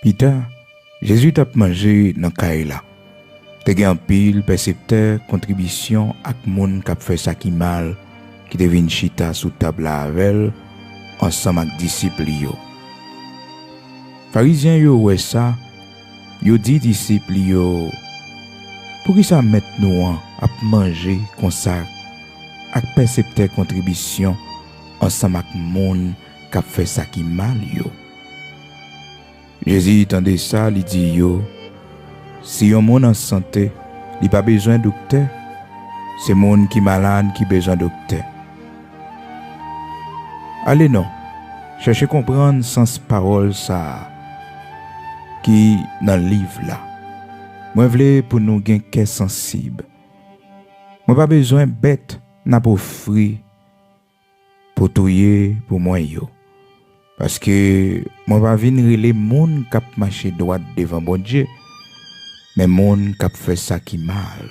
Peter, Jésus t'a mangé dans caille là. Te gen pile percepteur contribution ak moun k'ap fait ça qui mal, qui te vinn chita sous table avec ensemble ak disciples yo. Pharisiens yo ouais ça, yo dit disciples yo, pour qui ça met nous à manger comme ça ak percepteur contribution ensemble ak moun k'ap fait ça qui mal yo. Jésus entendait ça, il dit yo, si un monde en santé, il pas besoin de docteur, c'est monde qui malade qui besoin de docteur. Allez non, cherchez comprendre sens parole ça qui dans le livre là. Moi vle pour nous gen cœur sensible. Moi pas besoin bête n'a pour offrir pour touyer pour moi yo. Parce que moi pas venir les monde qui marcher droit devant bon Dieu, mais monde qui fait ça qui mal.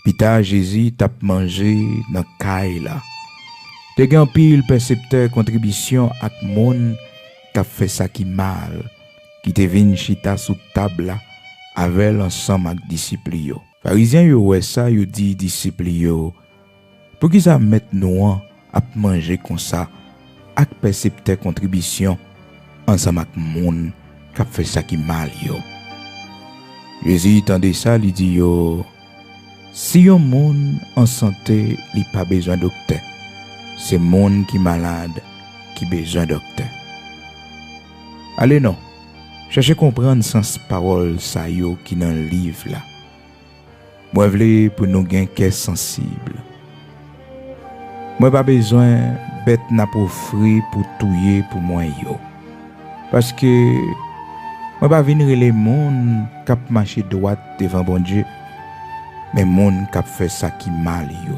Pita Jésus t'a mangé dans caille là. Te gen pile percepteur contribution ak monde qui fait ça qui mal, qui te vinn chita sous table là avec ensemble ak disciples yo. Pharisiens yo ouais ça, yo dit disciples yo, pour qui ça mettre nous à manger comme ça ak percepteur contribution ensemble ak moun qui fait ça qui mal yo. Jésus entendait ça, il dit yo, si un moun en santé, il pas besoin de docteur. C'est moun qui malade qui besoin de docteur. Allez non, cherchez comprendre sens parole ça yo qui dans le livre là. Moi vle pour nous gen cœur sensible. Moi pas besoin bête n'a pour offrir pour touyer pour moi yo. Parce que moi pas venir les monde k'ap marcher droit devant bon Dieu, mais monde k'ap fait ça qui mal yo.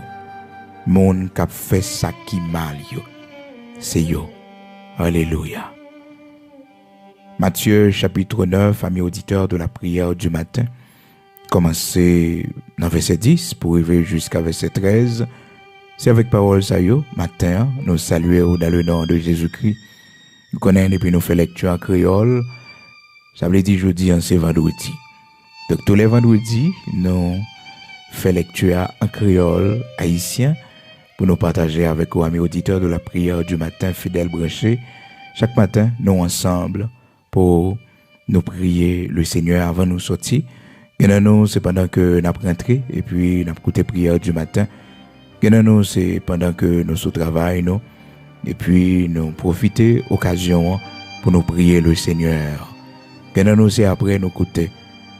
Monde k'ap fait ça qui mal yo. C'est yo. Alléluia. Matthieu chapitre 9, amis auditeurs de la prière du matin. Commencez dans verset 10 pour arriver jusqu'à verset 13. C'est avec parole ça yo, matin, nous saluons dans le nom de Jésus-Christ. Nous connaissons et puis nous faisons lecture en créole. Ça veut dire jeudi, c'est vendredi. Donc tous les vendredis, nous faisons lecture en créole haïtien pour nous partager avec nos amis auditeurs de la prière du matin fidèles branchés. Chaque matin, nous ensemble pour nous prier le Seigneur avant nous sortir. Et nous, c'est pendant que nous rentrons et puis nous écoutons prière du matin. Et nous, c'est pendant que nous sommes au travail, nous, et puis nous profitons occasion pour nous prier le Seigneur. Et nous, c'est après nous écouter.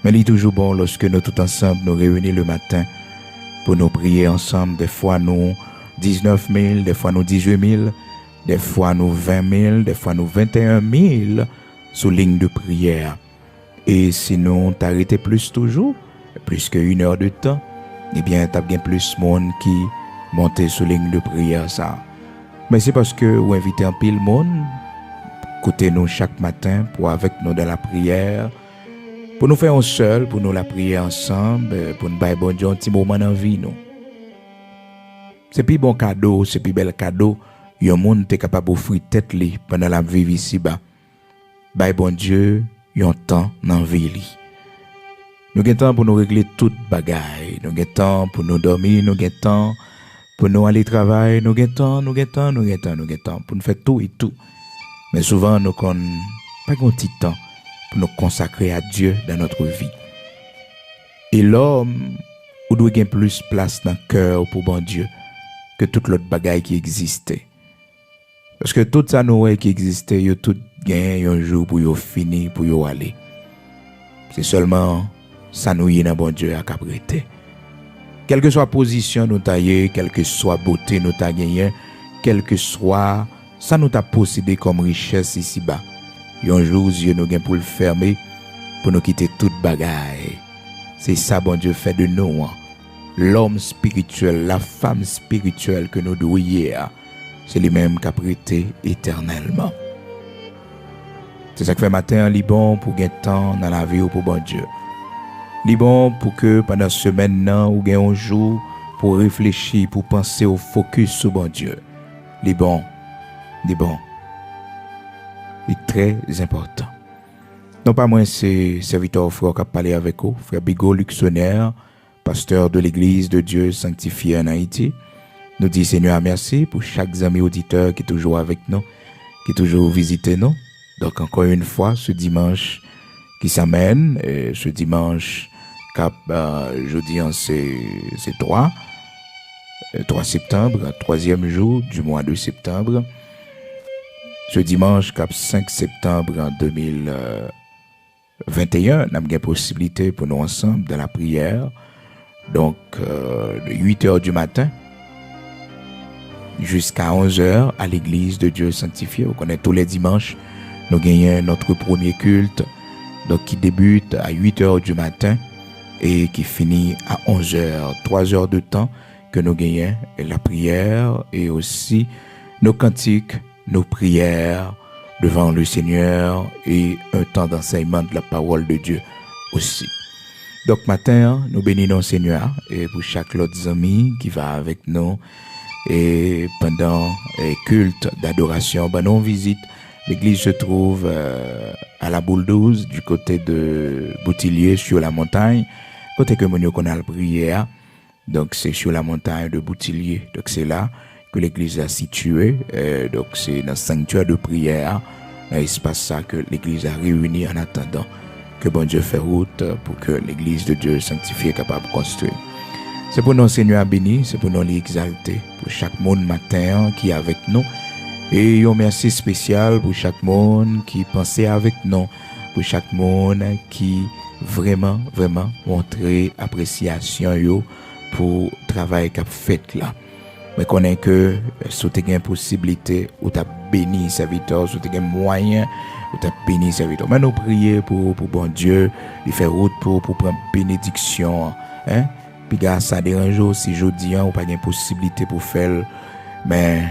Mais il est toujours bon lorsque nous tous ensemble nous réunissons le matin pour nous prier ensemble. Des fois nous 19 000, des fois nous 18 000, des fois nous 20 000, des fois nous 21 000 sous ligne de prière. Et sinon t'arrêter plus toujours, plus qu'une heure de temps, eh bien t'as bien plus monde qui monte sous ligne de prière ça. Mais c'est parce que vous invitez un pile monde, écoutez nous chaque matin pour avec nous dans la prière, pour nous faire un seul, pour nous la prier ensemble, pour nous bailler bon Dieu un petit moment dans la vie nous. C'est plus bon cadeau, c'est plus bel cadeau, yon monde t'es capable d'offrir tête li pendant la vie ici bas. Bailler bon Dieu yon temps dans la vie li. Nous avons temps pour nous régler toute bagaille, nous avons temps pour nous dormir, nous avons temps pour nous aller travailler, nous avons temps pour nous faire tout et tout. Mais souvent nous n'avons pas grand petit temps pour nous consacrer à Dieu dans notre vie. Et l'homme, ou doit gagner plus place dans le cœur pour bon Dieu que toute l'autre bagaille qui existait. Parce que tout ça nous qui existait, yo tout gagne un jour pour yo fini, pour yo aller. C'est seulement ça nous y est dans bon Dieu à caprité. Quelle que soit position nous taillé, quelle que soit beauté nous ta gagné, quel que soit ça nous t'a possédé comme richesse ici-bas. Un jour, Dieu nous gagne pour le fermer, pour nous quitter toute bagaille. C'est ça, bon Dieu, fait de nous. Hein. L'homme spirituel, la femme spirituelle que nous devons hier, c'est les mêmes qui a prêté éternellement. C'est ça que fait matin, il est bon pour gagner temps dans la vie ou pour bon Dieu. Il est bon pour que pendant ce semaine, ou gagne un jour pour réfléchir, pour penser au focus sur bon Dieu. Il est bon. Il est bon. Il est très important. Non pas moi, c'est serviteur frère qui a parlé avec vous, frère Bigot Luxonnaire, pasteur de l'église de Dieu sanctifié en Haïti. Nous disons Seigneur merci pour chaque ami auditeur qui est toujours avec nous, qui est toujours visité nous. Donc encore une fois, ce dimanche qui s'amène, ce dimanche cap jeudi c'est 3 septembre, troisième jour du mois de septembre. Ce dimanche cap 5 septembre en 2021, nous avons la possibilité pour nous ensemble dans la prière. Donc de 8h du matin jusqu'à 11h à l'église de Dieu sanctifié. Vous connaissez tous les dimanches, nous gagnons notre premier culte, donc qui débute à 8h du matin et qui finit à 11h. 3 heures de temps que nous gagnons, et la prière et aussi nos cantiques, nos prières devant le Seigneur et un temps d'enseignement de la parole de Dieu aussi. Donc matin, nous bénissons le Seigneur et pour chaque autre ami qui va avec nous et pendant le culte d'adoration, ben nous visite. L'église se trouve à la Boule 12 du côté de Boutillier sur la montagne, côté que nous connaissons la prière. Donc c'est sur la montagne de Boutillier. Donc c'est là que l'église est située. Donc c'est dans le sanctuaire de prière, dans l'espace ça que l'église a réuni en attendant que bon Dieu fait route pour que l'église de Dieu sanctifiée capable de construire. C'est pour nous Seigneur béni, c'est pour nous l'exalter, pour chaque monde matin qui est avec nous. Et un merci spécial pour chaque monde qui pensait avec nous, pour chaque monde qui vraiment montrer appréciation yo pour le travail qu'a fait là. Mais connais que si tu as une possibilité ou tu as béni serviteur, si tu as un moyen ou tu as béni serviteur. Mais nous prions pour bon Dieu, il fait route pour prendre bénédiction. Hein? Puis gars, ça dérange aussi jeudi ou pas une possibilité pour faire, mais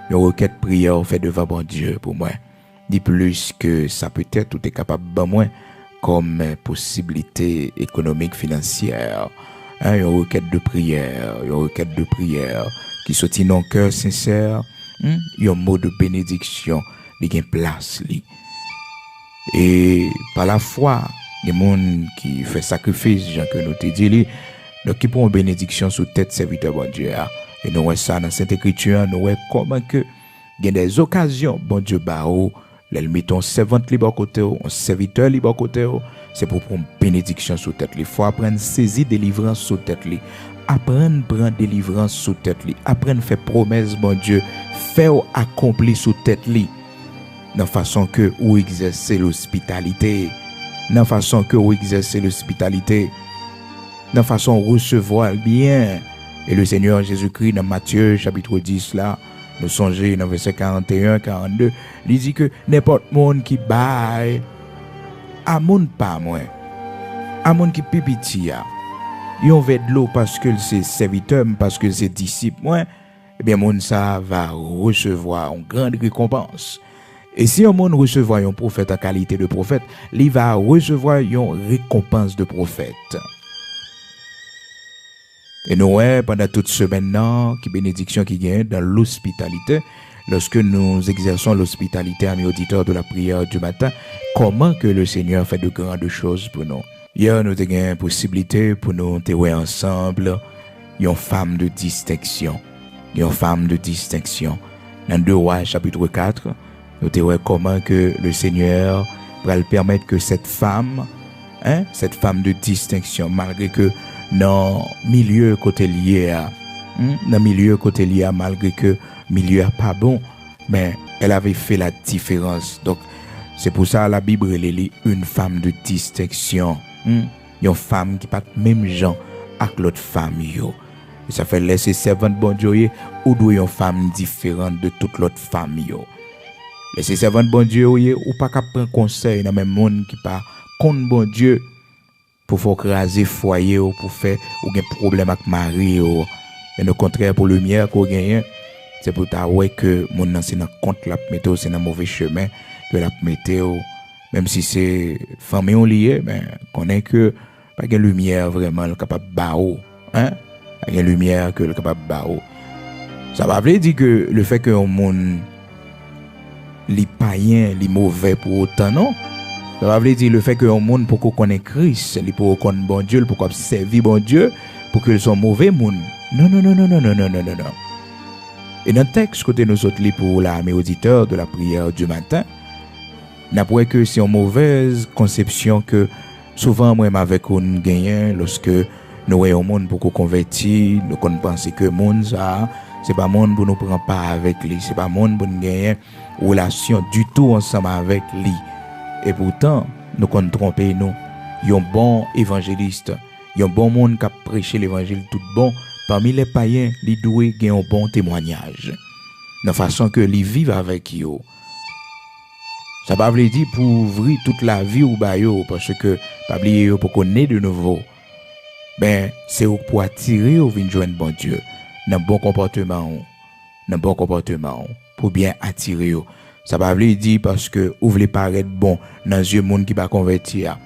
une requête prière fait devant bon Dieu pour moi. Dit plus que ça peut-être tout est capable de moi comme possibilité économique financière. Hein, une requête de prière qui sortit dans cœur sincère, un mot de bénédiction, il y a une place li. Et par la foi, il y a des gens qui fait sacrifice, gens que nous te dit, donc qui prend une bénédiction sur tête serviteur bon Dieu. Et nous voyons ça dans cette écriture, nous voyons comment que il y a des occasions, bon Dieu barreau, les mettons servante libre côté, un serviteur libre côté, c'est pour prendre bénédiction sur tête. Il faut apprendre saisir délivrance sur tête. Apprendre prendre délivrance sur tête. Apprendre faire promesse, bon Dieu, faire accomplir sur tête. Dans façon que ou exercer l'hospitalité, dans façon que ou exercer l'hospitalité, dans façon recevoir bien. Et le Seigneur Jésus-Christ dans Matthieu chapitre 10 là, nous songez dans verset 41, 42, il dit que n'importe monde qui baille à monde pas moins, à monde qui pipiti a, yon veut de l'eau parce que c'est serviteur, parce que c'est disciple moins, eh bien monde ça va recevoir une grande récompense. Et si un monde recevoir un prophète en qualité de prophète, il va recevoir une récompense de prophète. Et nous, pendant toute semaine, qui bénédiction qui gagne dans l'hospitalité, lorsque nous exerçons l'hospitalité à mes auditeurs de la prière du matin, comment que le Seigneur fait de grandes choses pour nous. Hier, nous avons une possibilité pour nous témoigner ensemble une femme de distinction. Une femme de distinction. Dans 2 Rois, chapitre 4, nous témoignons comment que le Seigneur va le permettre que cette femme de distinction, malgré que dans milieu côté lié malgré que milieu pas bon, mais elle avait fait la différence. Donc c'est pour ça la Bible elle est une femme de distinction. Une femme qui pas même gens avec l'autre femme yo. Et ça fait laisser servante bon Dieu ou doit une femme différente de toute l'autre femme yo. Laisser servante bon Dieu ou pas qu'à prendre conseil dans même monde qui pas contre bon Dieu pour faire craser foyer ou pour faire ou un problème avec mari ou mais au contraire pour lumière qu'on gagne c'est pour ta ouais que mon nan c'est dans compte la mettre c'est dans mauvais chemin que la mettre même si c'est famille on lié mais connaît que pas de lumière vraiment capable bao hein pas de lumière que capable bao ça va veut dire que le fait que un monde les païens les mauvais pour autant non ça va veut dire le fait que un monde pour qu'on connaisse Christ il pour connaître bon Dieu pour qu'on servir bon Dieu pour qu'ils sont mauvais monde non non non non non non non non non. Et dans le texte côté nous autres li pour l'ami auditeur de la prière du matin, n'après que c'est une mauvaise conception que souvent moi avec on gagne lorsque nous voyons monde pour qu'on converti, nous qu'on pense que monde ça c'est pas monde pour nous prendre pas avec lui, c'est pas monde pour nous gagner relation du tout ensemble avec lui. Et pourtant, nous qu'on tromper nous, un bon évangéliste, un bon monde qui a prêché l'évangile tout bon. Parmi les païens, les doués ont un bon témoignage. De façon que les vivent avec eux. Ça ne veut pas dire pour ouvrir toute la vie ou bayo parce que pas oublier pour qu'on ait de nouveau. Ben c'est pour attirer au vin joindre bon Dieu. Dans bon comportement, pour bien attirer. Ça ne veut pas dire parce que vous voulez paraître bon dans les yeux monde qui va convertir.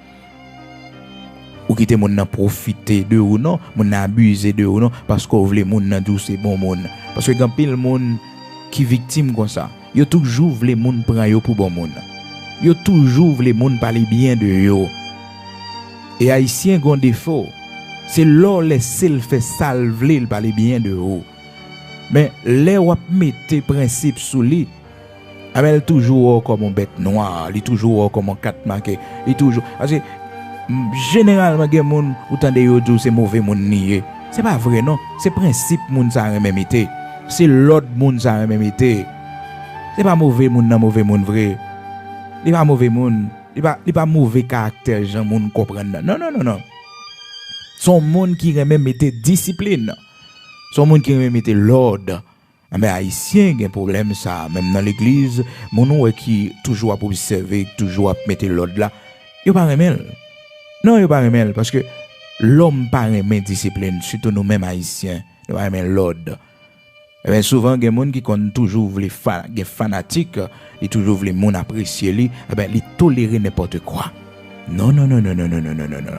Ou qui te moun nan profiter de ou non, moun nan abuser de ou non parce que vous voulez moun nan dou c'est bon moun. Parce que quand pile moun qui victime comme ça, yo toujours voulez moun prend yo pour bon moun. Yo toujours voulez moun parler bien de yo. Et haïtien gon défaut, c'est là laisser le fait salver le parler bien de yo. Mais les wap mette principe sous lui. Elle toujours comme un bête noire, il toujours comme un cat marqué, il toujours parce que généralement gen moun ou tande yo dou c'est mauvais moun nié c'est pas vrai non c'est principe moun ça même été c'est l'autre moun ça même été c'est pas mauvais moun nan mauvais moun vrai il pas mauvais moun il pas mauvais caractère gens moun comprendre non non non non son moun qui même mettre discipline son moun qui même mettre l'ordre mais haïtien gen problème ça même dans l'église moun qui toujours à observer toujours à mettre l'ordre là yo pas remel. Non, il n'y a pas de remède parce que l'homme pas remet discipline, surtout nous-mêmes haïtiens, il n'y a pas de l'ordre. Et souvent, il y a des gens qui sont toujours des fanatiques, ils toujours les gens apprécier lui, ils tolèrent n'importe quoi. Non, non, non, non, non, non, non, non, non, non.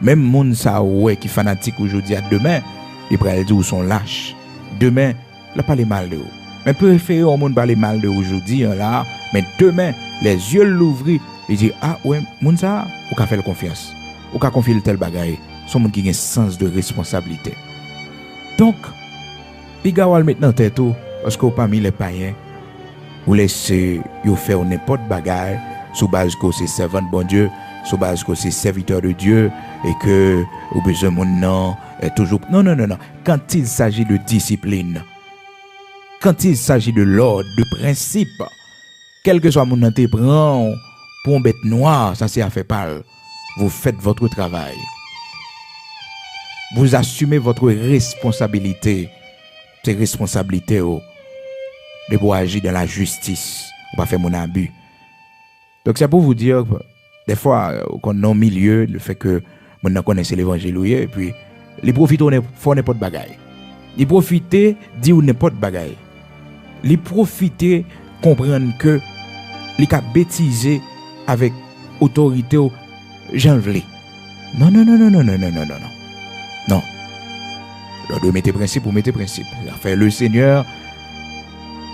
Même les gens qui sont fanatiques aujourd'hui, demain, ils prennent dire qu'ils sont lâches. Demain, ils ne parlent pas mal de eux. Mais préférez au monde parler mal de aujourd'hui, là, mais demain, les yeux l'ouvrent. Il dit ah ouais moun ça ou ka faire confiance ou ka confier tel bagaille son monde qui a un sens de responsabilité donc pigawal maintenant tête tout parce que parmi les païens ou laisser yo faire n'importe bagaille sous base que c'est servant de bon Dieu sous base que c'est serviteur de Dieu et que ou besoin mon non est toujours non non non non quand il s'agit de discipline quand il s'agit de l'ordre de principe quel que soit mon nan te prend pour une bête noire, ça c'est à faire parler. Vous faites votre travail. Vous assumez votre responsabilité. C'est responsabilité de pour agir dans la justice. On va faire mon abus. Donc c'est pour vous dire, des fois, qu'on est au milieu, le fait que on connaisse l'évangile, et puis, les profiteurs font n'importe bagaille. Les profiteurs disent n'importe bagaille. Les profiteurs comprennent que les cas bêtisés avec autorité j'en veux. Non non non non non non non non non non. Alors de mettre principe pour mettre principe. Faire le Seigneur.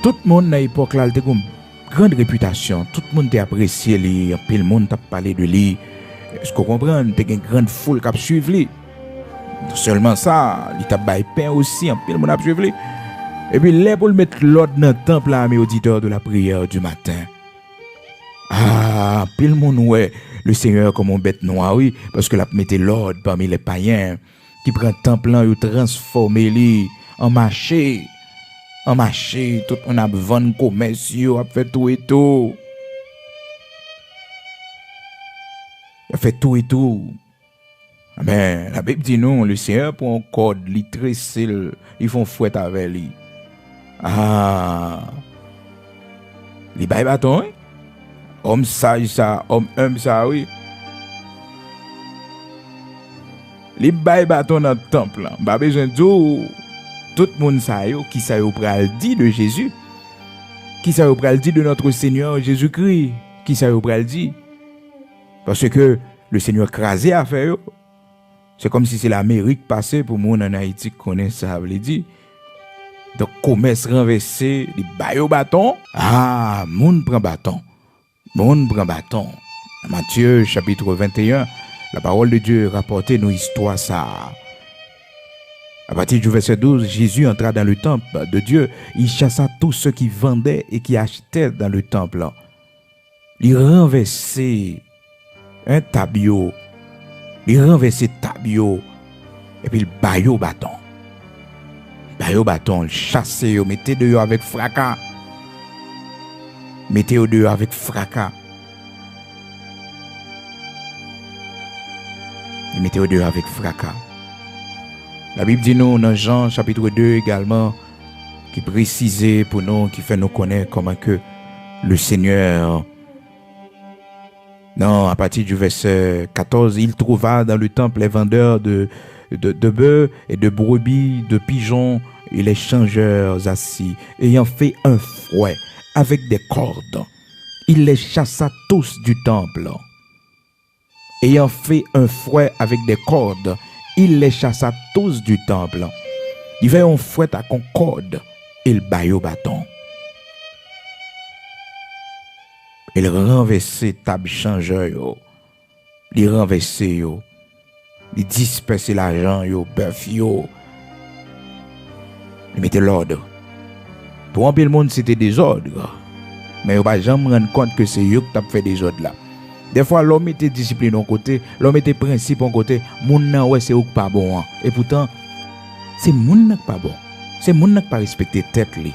Tout le monde dans l'époque là, il a une grande réputation. Tout le monde t'a apprécié lui, puis le monde t'a parlé de lui. Est-ce que vous comprenez? Il y a une grande foule qui a suivi lui. Non seulement ça, il t'a baillé pain aussi, puis le monde a suivi lui. Et puis là pour le mettre l'ordre dans le temple là, mes auditeurs de la prière du matin. Ah, puis le monde ouais, le Seigneur comme une bête noire, oui, parce que la mettait l'ordre parmi les païens qui prend temple là, il transforme lui en marché. En marché, tout le monde a vendu commerce, a fait tout et tout. Il a fait tout et tout. Mais la Bible dit non, le Seigneur prend un corde, il tresse, ils font fouette avec lui. Ah, les bails bâton, hein? Homme sage ça, homme humble ça, oui. Les bails bâton dans le temple, là. Pas besoin de dire, tout le monde ça, qui ça yo pral dit de Jésus. Qui ça yo pral dit de notre Seigneur Jésus-Christ. Qui ça yo pral dit. Parce que le Seigneur crasé a fait, c'est comme si c'est l'Amérique passée pour moun en Haïti qui connaît ça, veut dire. Donc, commerce renversé, les bails au bâton. Ah, moun prend bâton. Moun prend bâton. Matthieu, chapitre 21, la parole de Dieu rapportait nos histoires ça. À partir du verset 12, Jésus entra dans le temple de Dieu. Il chassa tous ceux qui vendaient et qui achetaient dans le temple. Il renversait un tabio. Il renversait tabio. Et puis il baille au bâton. Baille au bâton, il chassait, il mettait dehors avec fracas. Mettez au dehors avec fracas. Il mettait au dehors avec fracas. La Bible dit nous dans Jean chapitre 2 également, qui précisait pour nous, qui fait nous connaître comment que le Seigneur, non, à partir du verset 14, il trouva dans le temple les vendeurs de bœufs et de brebis, de pigeons et les changeurs assis, ayant fait un fouet avec des cordes. Il les chassa tous du temple. Ayant fait un fouet avec des cordes, il les chassa tous du temple. Il fait un fouet à concorde et il baille au bâton. Il renversait table changeur, il renversait, il dispersait l'argent, bœuf, il mettait l'ordre. Pour un peu le monde, c'était des ordres. Mais il ne va jamais rendre compte que c'est eux qui ont fait des ordres là. Des fois, l'homme était discipline d'un côté, l'homme était principe d'un côté, moun nan ouais c'est eux qui pas bon. Hein. Et pourtant, c'est moun nan qui pas bon. C'est moun nan qui pas respecter tête li.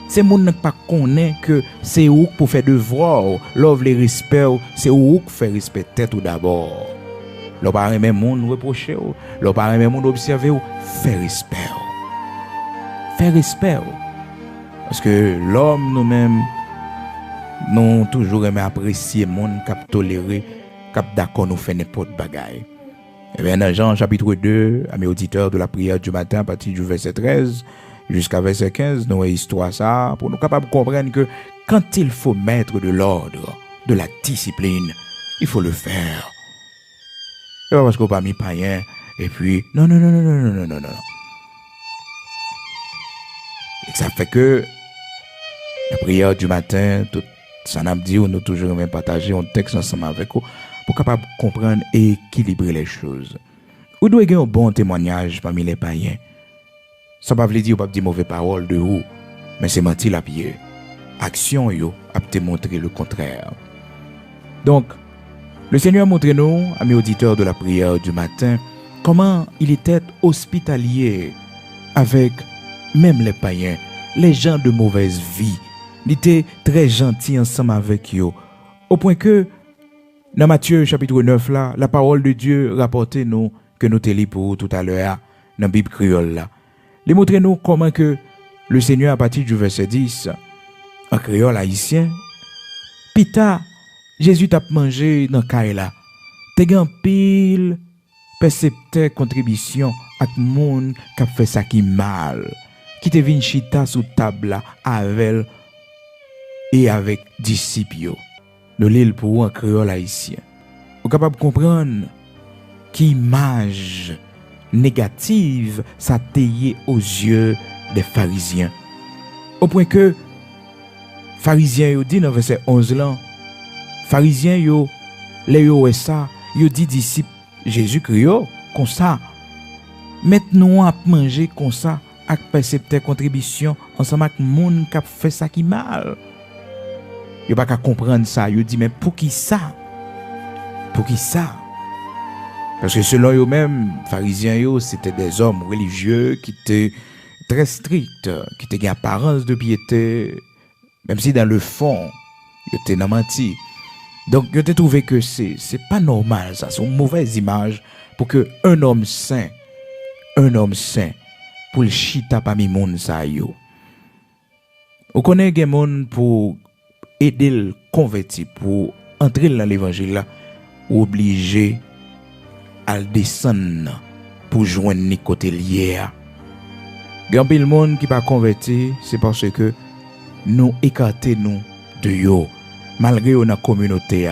C'est moun nan qui pas connaît que c'est eux pour faire devoir, l'offre les respect, c'est eux qui fait respect tête ou d'abord. L'on pas même moun reprocher, l'on pas même moun observer, faire respect. Faire respect. Parce que l'homme nous-mêmes nous toujours aimé apprécier monde cap tolérer cap d'accord nous fait n'importe bagaille. Et bien dans Jean chapitre 2, amis auditeurs de la prière du matin à partir du verset 13 jusqu'à verset 15, nous avons histoire ça pour nous capables de comprendre que quand il faut mettre de l'ordre, de la discipline, il faut le faire. C'est pas parce qu'on pas mis païen et puis non. Et ça fait que la prière du matin, tout ça n'a pas dit, nous toujours même partager un texte ensemble avec vous pour capable comprendre et équilibrer les choses. Vous devez avoir un bon témoignage parmi les païens. Ça ne veut pas dire pas dire mauvaise parole de vous, mais c'est mentir la pied. Action yo a te montrer le contraire. Donc, le Seigneur montre nous, amis auditeurs de la prière du matin, comment il était hospitalier avec même les païens, les gens de mauvaise vie. Il était très gentil ensemble avec eux. Au point que, dans Matthieu chapitre 9, là, la parole de Dieu rapportait nous, que nous te lis pour tout à l'heure, dans la Bible créole. Là. Il montre nous comment que le Seigneur, à partir du verset 10, en créole haïtien, Pita, Jésus t'a mangé dans Kaila. T'es gan pile, percepteur contribution à monde qui a fait ça qui mal, qui te vient chita sous table avec et avec disciples. Nous l'île pour un créole haïtien. Vous êtes capable de comprendre qu'image négative ça taillé aux yeux des pharisiens. Au point que pharisiens yo dit dans verset 11 là, pharisiens yo les yo ça, yo dit disciples Jésus-Christ comme ça. Maintenant à manger comme ça avec percepteur contribution ensemble avec monde qui a fait ça qui mal. Yo pas qu'à comprendre ça, yo dit mais pour qui ça? Pour qui ça? Parce que selon eux-mêmes, pharisiens yo, c'était des hommes religieux qui étaient très stricts, qui étaient une apparence de piété, même si dans le fond, ils étaient menti. Donc, ils ont trouvé que c'est pas normal ça, c'est une mauvaise image pour que un homme saint, pour le chita parmi monde ça yo. On connaît des monde pour aider le converti, pour entrer dans l'évangile là, obligé à descendre pour joindre ni côté lié. Grand pile monde qui pas converti, c'est parce que nous écarter nous de yo, malgré notre communauté,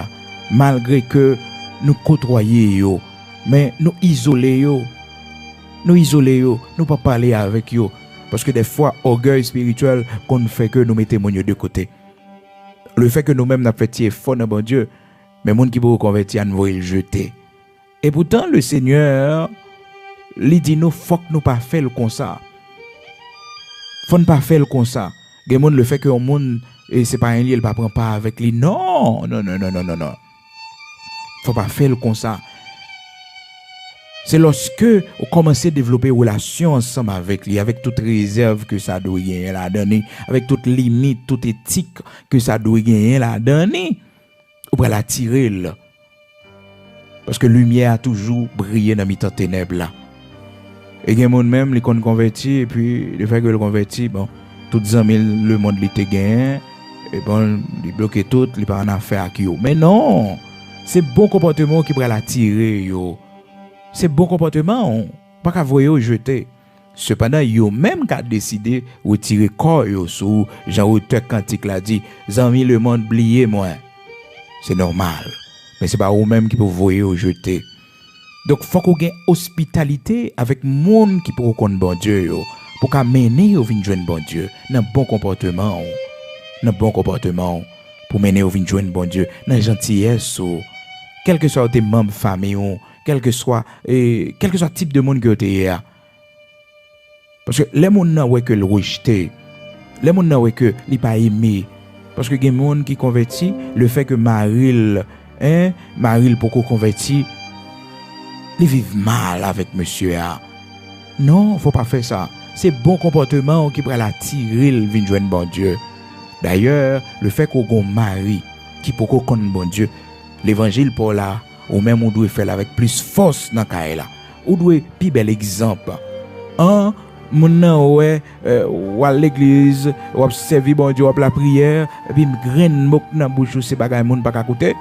malgré que nous côtoyer yo, mais nous isoler yo, nous pas parler avec yo, parce que des fois orgueil spirituel qu'on fait que nous mettons de côté. Le fait que nous-mêmes n'a fait effort dans bon Dieu, mais monde qui peut convertir nous le jeter. Et pourtant le Seigneur lui dit nous faut que nous pas faire comme ça. Faut ne pas faire comme ça. Gen monde le fait que au monde et c'est pas un lieu, il pas prend pas avec lui. Non. Faut pas faire comme ça. C'est lorsque vous commencez à développer une relation ensemble avec lui, avec toute réserve que ça doit gagner la donner, avec toute limite, toute éthique que ça doit gagner la donner, vous pouvez l'attirer là. Parce que lumière a toujours brillé dans mi-temps ténèbres là. Et il y a des gens même qui sont convertis, et puis le fait que le converti, bon, toutes les amis, le monde l'était gagné, et bon, il bloque tout, il pas en affaire avec eux. Mais non, c'est bon comportement qui pourrait l'attirer, yo. C'est bon comportement, pas qu'à voyer jeter. Cependant, yo même qu'à décider de retirer corps yo sous Jean auteur cantique l'a dit, amis le monde oublié moi. C'est normal. Mais c'est pas vous même qui peut voyer jeter. Donc faut qu'on ait hospitalité avec monde qui peut connaître bon Dieu yo, pour qu'à mener au vinn joindre bon Dieu, dans bon comportement, pour mener au vinn joindre bon Dieu, dans gentillesse, quel que soit tes membres famille, quel que soit type de monde que tu es. Parce que les gens n'ont que le rejeter, les gens n'ont que li pas aimer, parce que les gens qui converti, le fait que Maril pour qu'on converti, ils vivent mal avec monsieur a. Non, faut pas faire ça. C'est bon comportement qui pourrait l'attirer le vinn joindre bon Dieu. D'ailleurs, le fait qu'on gon mari qui pour qu'on connaisse bon Dieu, l'évangile pour là, ou même on doit faire avec plus force dans caille là. On doit plus bel exemple. Mon nan ou à l'église, ou servir bon Dieu, ou la prière, et puis graine mok nan bouche c'est bagay moun pas écouter.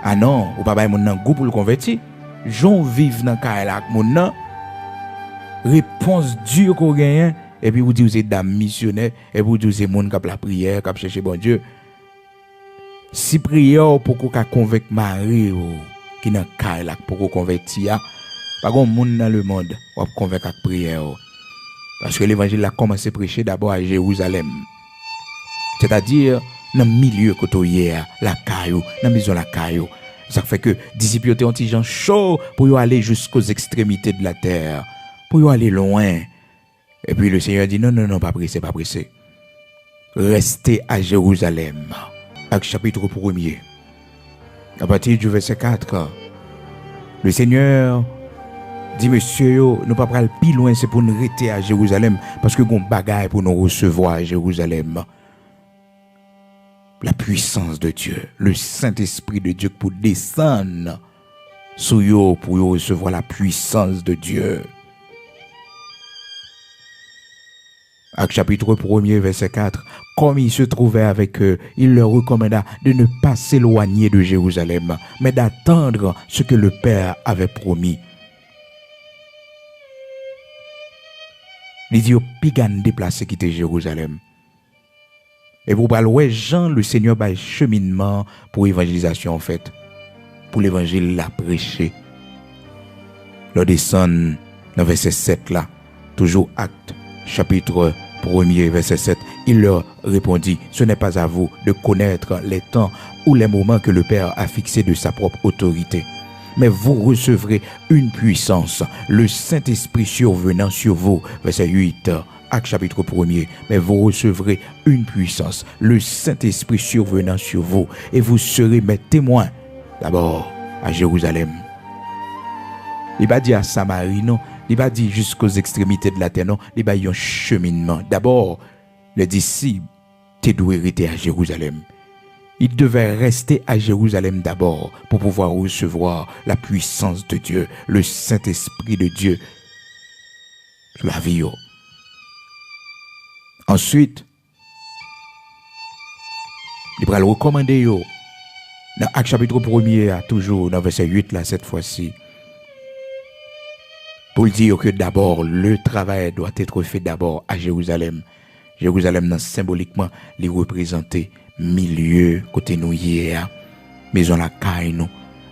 Ah non, ou pas bay moun nan goût pour le convertir. Jon vive dans caille là moun nan. Réponse dure qu'on gagne et puis vous dites c'est dame missionnaire et vous dites c'est monde qui a la prière, qui a cherché bon Dieu. Si prière pour qu'on convaincre Marie qui dans caille là pour qu'on convertir, pas grand monde dans le monde ou convaincre avec prière. Parce que l'évangile a commencé à prêcher d'abord à Jérusalem. C'est-à-dire dans le milieu côté la caillou, dans la maison la caillou. Ça fait que disciples étaient un petit gens chaud pour aller jusqu'aux extrémités de la terre, pour aller loin. Et puis le Seigneur dit non, pas pressé. Restez à Jérusalem. Acte chapitre 1er. À partir du verset 4, le Seigneur dit monsieur, nous pas pral plus loin, c'est pour nous rester à Jérusalem parce que gon bagaille pour nous recevoir à Jérusalem. La puissance de Dieu, le Saint-Esprit de Dieu pour descendre sur eux pour recevoir la puissance de Dieu. Acte chapitre 1er, verset 4. Comme il se trouvait avec eux, il leur recommanda de ne pas s'éloigner de Jérusalem, mais d'attendre ce que le Père avait promis. Il dit au pigan déplacé quitter Jérusalem. Et pour parler Jean, le Seigneur a cheminement pour l'évangélisation en fait. Pour l'évangile la prêcher. Le descend dans verset 7 là, toujours Acte chapitre 1er verset 7, il leur répondit, ce n'est pas à vous de connaître les temps ou les moments que le Père a fixés de sa propre autorité. Mais vous recevrez une puissance, le Saint-Esprit survenant sur vous. Verset 8, Acte chapitre 1er. Mais vous recevrez une puissance, le Saint-Esprit survenant sur vous. Et vous serez mes témoins, d'abord à Jérusalem. Il va dire à Samarie, non. Il va dire jusqu'aux extrémités de la terre, non. Il va y avoir un cheminement. D'abord, les disciples, tu dois rester à Jérusalem. il devait rester à Jérusalem d'abord pour pouvoir recevoir la puissance de Dieu, le Saint-Esprit de Dieu sur la vie. Ensuite, il va le recommander dans Acte chapitre 1er, toujours dans verset 8 là, cette fois-ci, pour dire que d'abord, le travail doit être fait d'abord à Jérusalem. Jérusalem, symboliquement, les représenter milieu côté nous hier, maison la caille nous,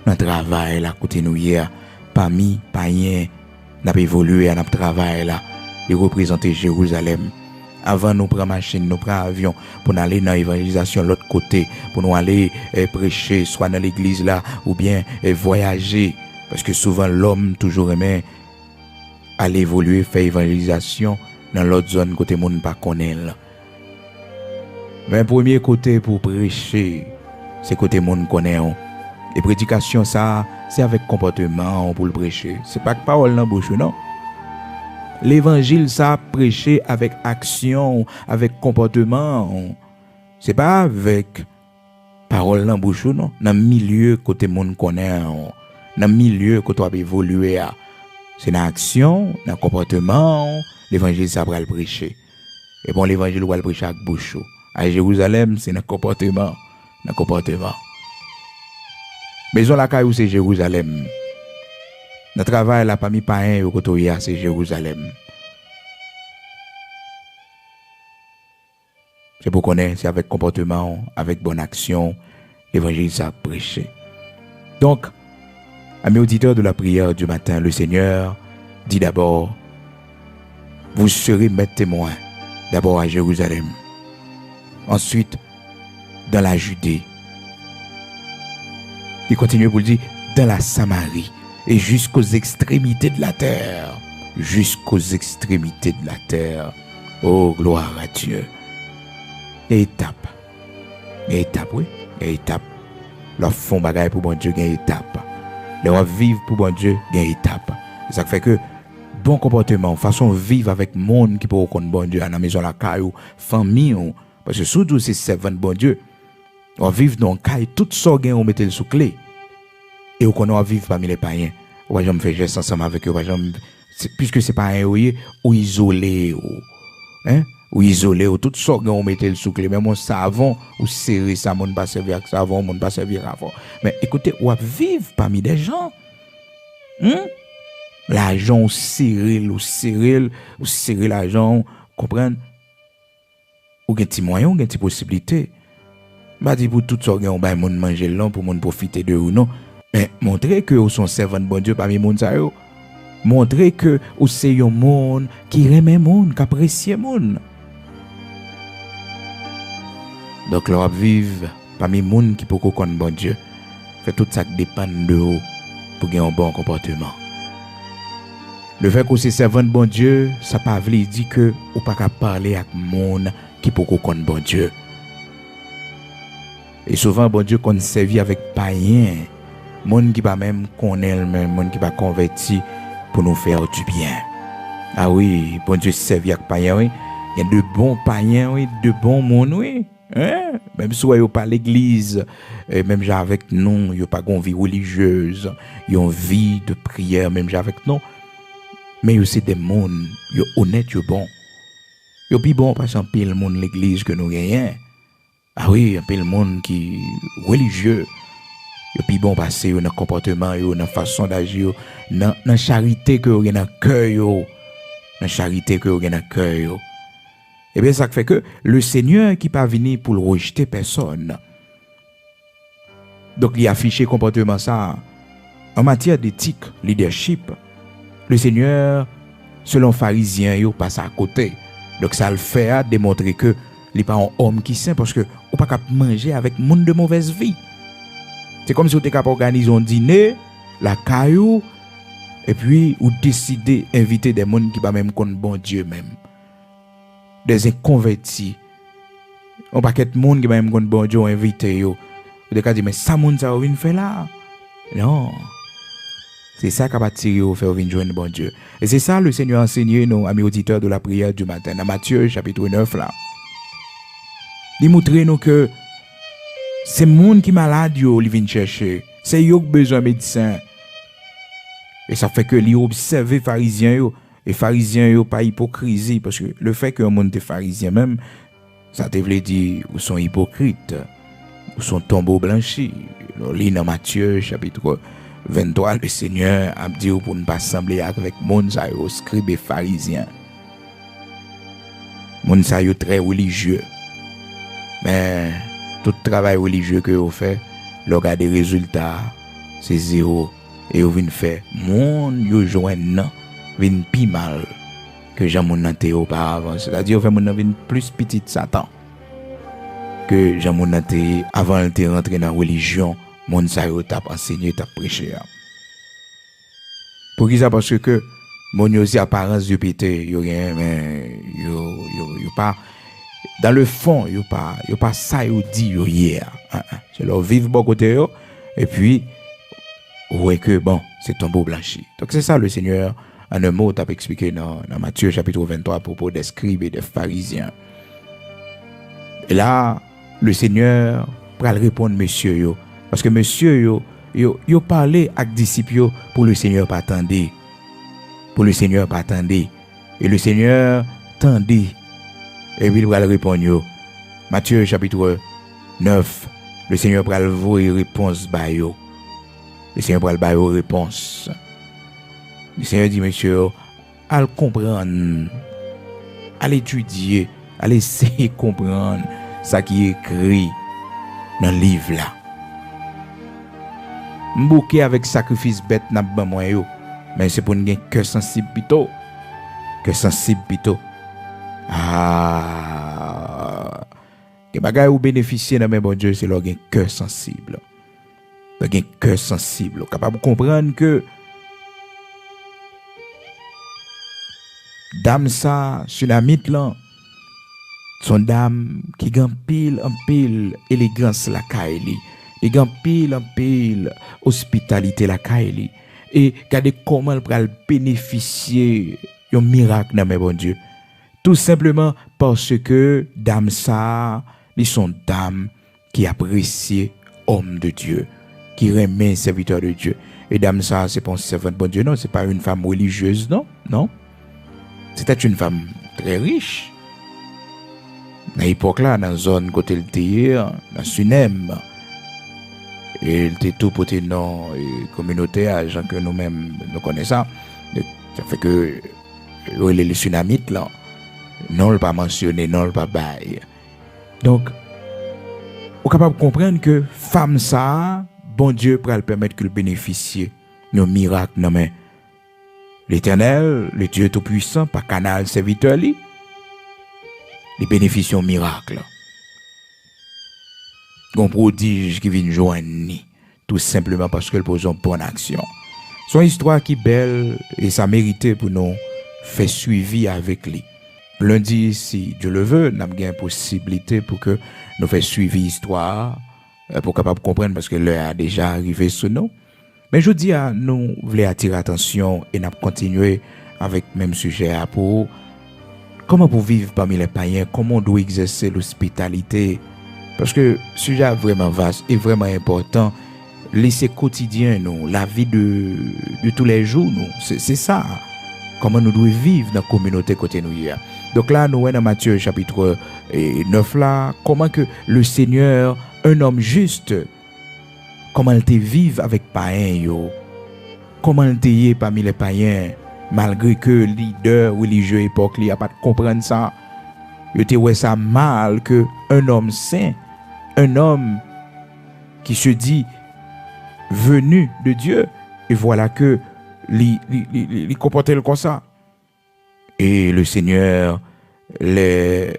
dans travail là côté nous hier, parmi païens, n'a pas évolué dans travail là, les représenter Jérusalem. Avant nous prendre machine, nous prendre avion pour aller dans l'évangélisation de l'autre côté, pour nous aller prêcher soit dans l'église là ou bien voyager, parce que souvent l'homme toujours aimé aller évoluer, faire évangélisation dans l'autre zone côté monde pas connaît. Mais premier côté pour prêcher, c'est côté monde connaît. Et prédication ça, c'est avec comportement pour le prêcher. C'est pas que parole dans bouche non. L'évangile ça prêcher avec action, avec comportement. C'est pas avec parole dans bouche non, dans milieu côté monde connaît, dans milieu côté on évoluer. C'est dans action, dans comportement, l'évangile ça va le prêcher. Et bon l'évangile va le prêcher avec bouche. À Jérusalem, c'est dans comportement, dans comportement. Maison la caille c'est Jérusalem. Dans travail là parmi païens au côté c'est Jérusalem. C'est pour connaître, c'est avec comportement, avec bonne action, l'évangile ça prêcher. Donc, amis auditeurs de la prière du matin, le Seigneur dit d'abord, vous serez mes témoins, d'abord à Jérusalem, ensuite dans la Judée. Il continue pour le dire, dans la Samarie et jusqu'aux extrémités de la terre. Jusqu'aux extrémités de la terre. Oh, gloire à Dieu. Étape. Étape, oui. Étape. Leur fond bagaille pour bon Dieu, il y a étape. Leur vivre pour bon Dieu, il y a étape. Ça fait que bon comportement, façon vivre avec monde qui peut reconnaître bon Dieu à la maison, la caille, famille, parce que surtout c'est servant bon Dieu. On vit dans le caille, tout ça, on met le sous clé. Et on vivre parmi les païens. On va jamais faire geste ensemble avec eux. Puisque c'est pas un ou isolé. Hein? Ou isolé, ou tout ça, on met le sous clé. Mais mon savon, ou serré, ça, mon pas servir avec savon, mon pas servir avant. Mais écoutez, on va vivre parmi des gens. L'argent, ou serré l'argent, comprendre? Ou gen ti moyen, ou gen ti possibilité. Pas dit pour tout ça, on va manger l'an pour moun profiter de ou non. Mais montrer que vous sont servants de bon Dieu parmi moun sa yo. Montrer que vous c'est un monde qui aime monde, qui apprécie monde. Donc là vivre parmi moun qui peut connaître bon Dieu. Fait tout ça qui dépend de vous pour avoir un bon comportement. Le fait que vous c'est servant de bon Dieu, ça pas veut dire que vous pas capable parler avec monde qui peut connaître bon Dieu. Et souvent, bon Dieu, qu'on servi avec païens, monde qui pas même connaître même, monde qui pas converti pour nous faire du bien. Ah oui, bon Dieu servi avec païens, oui. Il y a de bons païens, oui, de bons monde, oui. Hein? Même si vous pas l'église, même avec nous, il n'y a pas une vie religieuse, il y a une vie de prière, même avec nous. Mais il y a des mondes, ils sont honnêtes, ils sont bons. Ils sont plus bons parce qu'il y a le monde de l'église que nous gagnons. Ah oui, un peu le monde qui est religieux. Et puis bon, passer dans le comportement, dans la façon d'agir, dans la charité que vous avez dans le cœur. Dans la charité que vous avez dans le cœur. Et bien, ça fait que le Seigneur qui n'est pas venu pour le rejeter personne. Donc, il a affiché comportement ça. En matière d'éthique, leadership, le Seigneur, selon pharisien, il passe à côté. Donc, ça le fait à démontrer que il n'est pas un homme qui saint parce que ou pas capable manger avec monde de mauvaise vie. C'est comme si vous étiez capable d'organiser un dîner, la caillou, et puis ou décider d'inviter des gens qui ne même connaissent bon Dieu même. Des inconvertis. Un paquet de monde qui ne même connaissent bon Dieu invité yo. Vous avez dit mais ça monde ça vient faire là. Non. C'est ça qui va tirer au faire venir joindre bon Dieu. Et c'est ça le Seigneur a enseigné nos amis auditeurs de la prière du matin dans Matthieu chapitre 9 là. Il montre nous que C'est monde qui malade yo, li vinn chercher. C'est yo qui besoin médecin. Et ça fait que li observer pharisiens yo et pharisiens yo pas hypocrisie parce que le fait que un monde est pharisien même ça te veut dire ou sont hypocrites ou sont tombeaux blanchis. Li dans Matthieu chapitre 23 le Seigneur a dit pour ne pas sembler avec monde ça yo scribes et pharisiens. Monde ça yo très religieux. Mais tout travail religieux que vous fait, le des résultats, c'est zéro. Et vous venez faire, monde yo joine vin pi mal que Jean moun nan te auparavant. C'est-à-dire, vous fait vin plus petit Satan que Jean moun nan te avant de rentrer dans la religion, monde ça yo t'a enseigné, t'a prêché. Pour qui ça? Parce que mon yo aussi apparence de pété, yo rien, mais yo pas. Dans le fond, yo pas ça yo dit yo hier. C'est leur vivre bon côté yo et puis ouais que bon, c'est tombeau blanchi. Donc c'est ça le Seigneur en un mot t'a expliqué dans Matthieu chapitre 23 à propos des scribes et des pharisiens. Et là, le Seigneur va répondre monsieur yo parce que monsieur yo parlait avec disciples yo pour le Seigneur pas attendre. Pour le Seigneur pas attendre. Et le Seigneur tendait. Et puis il va répondre yo. Matthieu chapitre 9, le Seigneur va vous réponse ba yo. Le Seigneur va ba yo réponse. Le Seigneur dit monsieur, à comprendre, à étudier, à essayer de comprendre ça qui est écrit dans le livre là. M'bouquer avec sacrifice bête n'a pas moyen, mais c'est pour un cœur sensible plutôt. Cœur sensible plutôt. Ah, que bagay ou bénéficier dans mes bon Dieu, c'est leur cœur sensible. Un cœur sensible, capable de comprendre que dame ça, Sunamite là, son dame qui gagne pile en pile élégance la kaili, il gagne pile en pile hospitalité la kaili, et regardez comment elle va bénéficier d'un miracle dans mes bon Dieu. Tout simplement parce que dame ça, ils sont dames qui apprécient homme de Dieu, qui remet serviteur de Dieu. Et dame ça, c'est pas une servante de bon Dieu, non, c'est pas une femme religieuse, non, non. C'était une femme très riche. Dans l'époque là, dans la zone côté le terre, dans Sunem. Et il était tout pour tes noms communautaires, gens que nous-mêmes nous connaissons. Ça fait que les Sunamites là, non le pas mentionné, non le pas bail. Donc, on est capable de comprendre que femme ça, bon Dieu pour le permettre que le bénéficier de miracle non mais l'Éternel, le Dieu tout-puissant, par canal serviteur li, les bénéfices d'un miracle. Un prodige qui vient joindre, tout simplement parce qu'elle pose une bonne action. Son histoire qui est belle et ça méritait pour nous faire suivi avec lui. Lundi, si Dieu le veut, nous avons une possibilité pour que nous fassions suivi l'histoire, pour capable comprendre parce que l'heure a déjà arrivé sur nous. Mais je dis à nous voulons attirer attention et nous continuer avec le même sujet pour comment pour vivre parmi les païens, comment on doit exercer l'hospitalité. Parce que le sujet est vraiment vaste et vraiment important. Laisser quotidien, nous, la vie de tous les jours, nous, c'est ça. Comment nous devons vivre dans la communauté côté nous. Donc là, nous sommes dans Matthieu chapitre 9 là, comment que le Seigneur, un homme juste, comment il te vive avec païens yo, comment il te y est parmi les païens, malgré que le leader religieux époque il a pas de comprendre ça, il te ouais ça mal que un homme saint, un homme qui se dit venu de Dieu, et voilà que il comportait comme ça. Et le Seigneur, les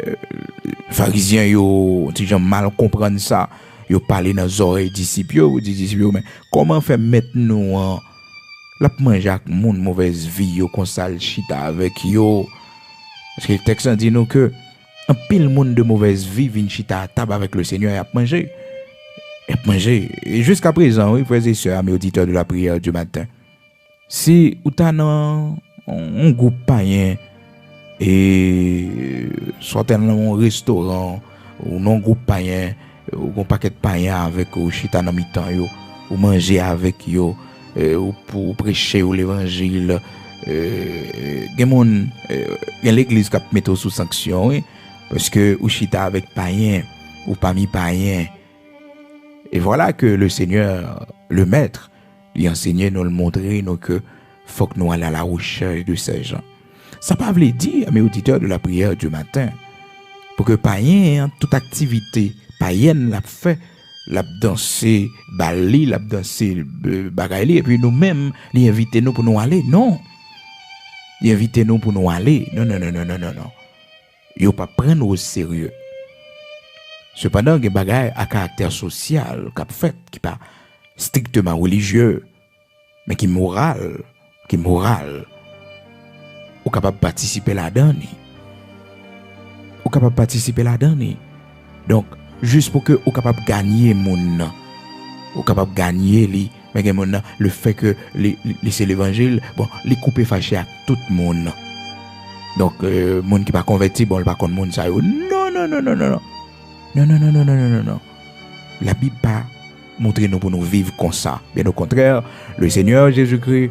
pharisiens yo, si j'aime mal comprendre ça. Yo parlé dans les oreilles disciples, mais comment faire maintenant la manger avec moun mauvaise vie yo consal chita avec yo parce que le texte dit nous que un pile monde de mauvaise vie vient chita à table avec le Seigneur et a manger et jusqu'à présent oui frères et sœurs amis auditeurs de la prière du matin si ou t'as un groupe païen et soit dans un restaurant ou non groupe païen ou un paquet de païens avec ou chita dans mi-temps yo, ou manger avec yo, ou pour prêcher ou l'évangile. Gen l'église qui met sous sanction, oui, parce que ou chita avec païens ou parmi païens. Et voilà que le Seigneur, le Maître, lui enseignait, nous le montrer, nous que faut que nous allions à la recherche de ces gens. Ça ne veut pas dire à mes auditeurs de la prière du matin, pour que païen, toute activité païenne l'a fait, l'a dansé, bali, l'a dansé, bagaille, et puis nous-mêmes, les inviter nous pour nous aller. Non. Les inviter nous pour nous aller. Non. Ils ne pas prendre au sérieux. Cependant, il y a des bagailles à caractère social qu'a fait, qui pas strictement religieux, mais qui moral, ou capable de participer là-dedans. Ou capable de participer là-dedans. Donc, juste pour que ou capable de gagner mon, ou capable de gagner li, mais le fait que c'est l'évangile, bon, les couper fâché à tout le monde. Donc, monde qui pas converti, bon, pas contre monde ça. Non. Non. La Bible pas montrer nous pour nous vivre comme ça. Bien au contraire, le Seigneur Jésus-Christ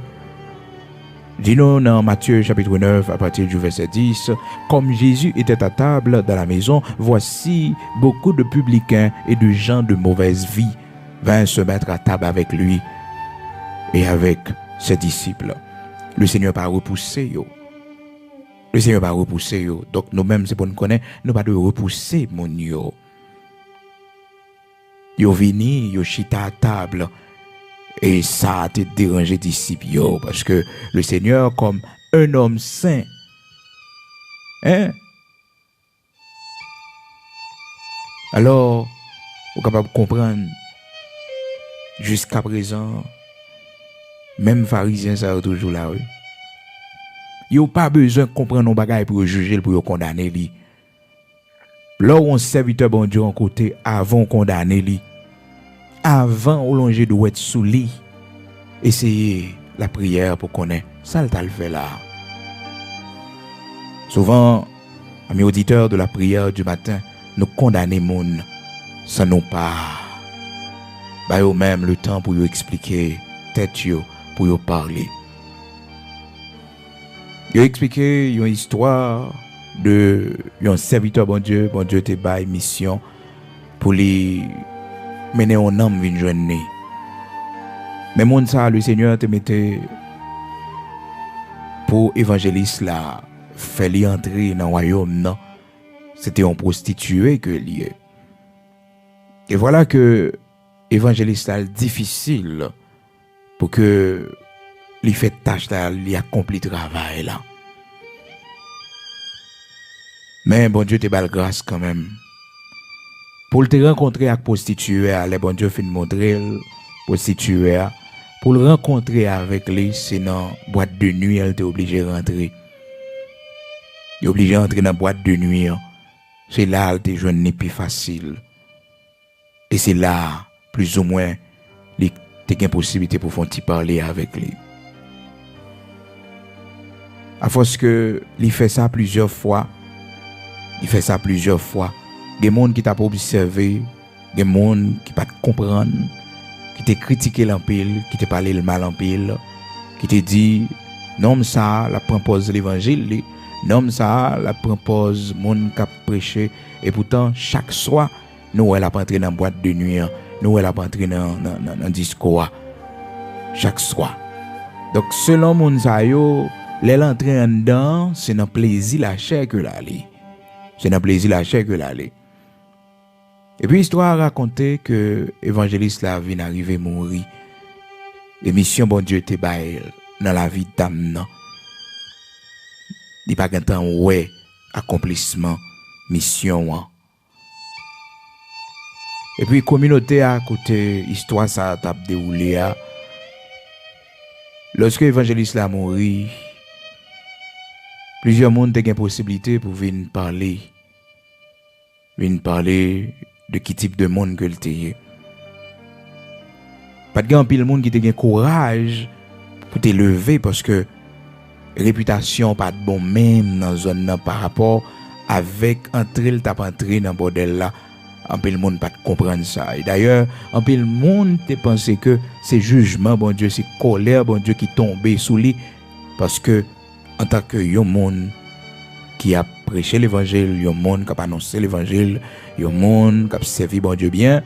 dit nous dans Matthieu chapitre 9 à partir du verset 10, comme Jésus était à table dans la maison, voici beaucoup de publicains et de gens de mauvaise vie vinrent se mettre à table avec lui et avec ses disciples. Le Seigneur pas repoussé yo. Le Seigneur pas repoussé yo. Donc nous-mêmes c'est pour nous connaître, nous pas de repousser mon yo. Yo vini, yo chita à table. Et ça a te dérangé disciples parce que le Seigneur comme un homme saint, alors vous êtes capable de comprendre jusqu'à présent même pharisiens ça toujours là. Ils n'ont pas besoin de comprendre nos bagages pour juger, pour condamner lui. Là où on serviteur bon Dieu en côté avant condamner lui. Avant au longer de être sous lit, essayez la prière pour connaître ça le fait là. Souvent, amis auditeurs de la prière du matin, nous condamnons monde sans nous pas bah eux même le temps pour lui expliquer tête yo pour lui parler. Il expliqué une histoire de un serviteur bon Dieu te bail mission pour lui mener un homme vinn joindre. Mais mon ça le Seigneur te mettait pour évangéliste là fait lui entrer dans le royaume non. C'était un prostitué que lié. Et voilà que évangéliste là difficile pour que lui fait tâche là, lui accomplit travail là. Mais bon Dieu te bal grâce quand même. Pour te rencontrer avec prostituée, les bon Dieu fait montrer prostituée pour le rencontrer avec lui, c'est dans boîte de nuit, elle t'est obligé de rentrer. Il est obligé d'entrer dans boîte de nuit. C'est là elle te joindre plus facile. Et c'est là plus ou moins il te une possibilité pour faire parler avec lui. À force que il fait ça plusieurs fois, il y a des gens qui t'a pas observé, des gens qui pas comprendre, qui t'a critiqué l'empile, qui t'a parlé le mal en pile, qui t'a dit non ça la propose l'évangile, non ça la propose monde qui a prêché et pourtant chaque soir nous elle a pas entré dans boîte de nuit, nous elle a pas entré dans disco chaque soir. Donc selon mon ça yo, l'entrée en dedans, c'est un plaisir la chair que l'aller. C'est un plaisir la chair que l'aller. Et puis histoire raconter que évangéliste là vient arriver mourir. Et mission bon Dieu te bail dans la vie d'âme. Il pas temps ouais accomplissement mission. Et puis communauté à côté histoire ça t'a déroulé. Lorsque évangéliste là mourir, plusieurs monde ont une possibilité pour venir parler de quel type de monde que t'es. Pas de grand pile monde qui te courage pour te lever parce que réputation pas de bon même dans zone par rapport avec entrer le tap entrer dans bordel là un peu le monde pas comprendre ça. Et d'ailleurs, un peu le monde te pensé que c'est jugement, bon Dieu, c'est colère, bon Dieu qui tombé sous lui. Parce que, en tant que yon monde qui a prêché l'évangile, yon monde qui a annoncé l'évangile, yon monde qui a servi bon Dieu bien,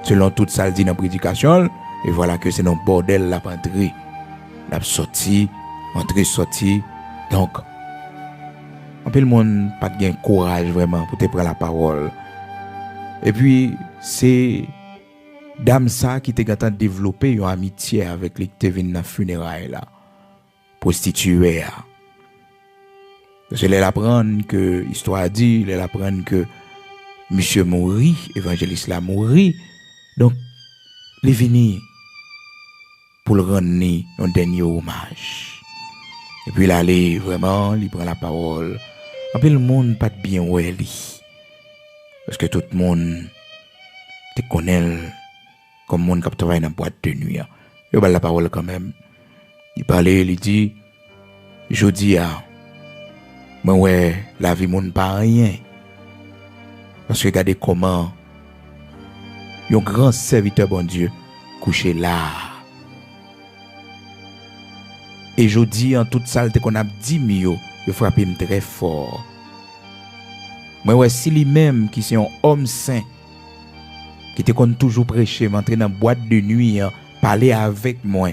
selon toute ça dit dans la prédication, et voilà que c'est dans le bordel la entrée. La sortie, entrée, sortie. Donc, un peu le monde pas de courage vraiment pour te prendre la parole. Et puis, c'est dame ça qui t'a développé une amitié avec les qui te viennent dans funérailles là. Prostituée. Parce que elle apprend que l'histoire dit, elle apprend que monsieur mourit, évangéliste là mourit. Donc, il est venu pour le rendre un dernier hommage. Et puis là, il vraiment, il prend la parole. Un peu le monde pas de bien ouais lui. Parce que tout le monde te connaît comme monde qui travaille dans la boîte de nuit. Il a la parole quand même. Il parlait, il dit, je dis mais ouais, la vie monde pas rien. Parce que regardez comment un grand serviteur bon Dieu couché là. Et je dis en toute salle qu'on a dit mieux, il frappe très fort. Mais ouais, si lui-même qui c'est un homme saint qui te connaît toujours prêcher, m'entrer dans boîte de nuit, parler avec moi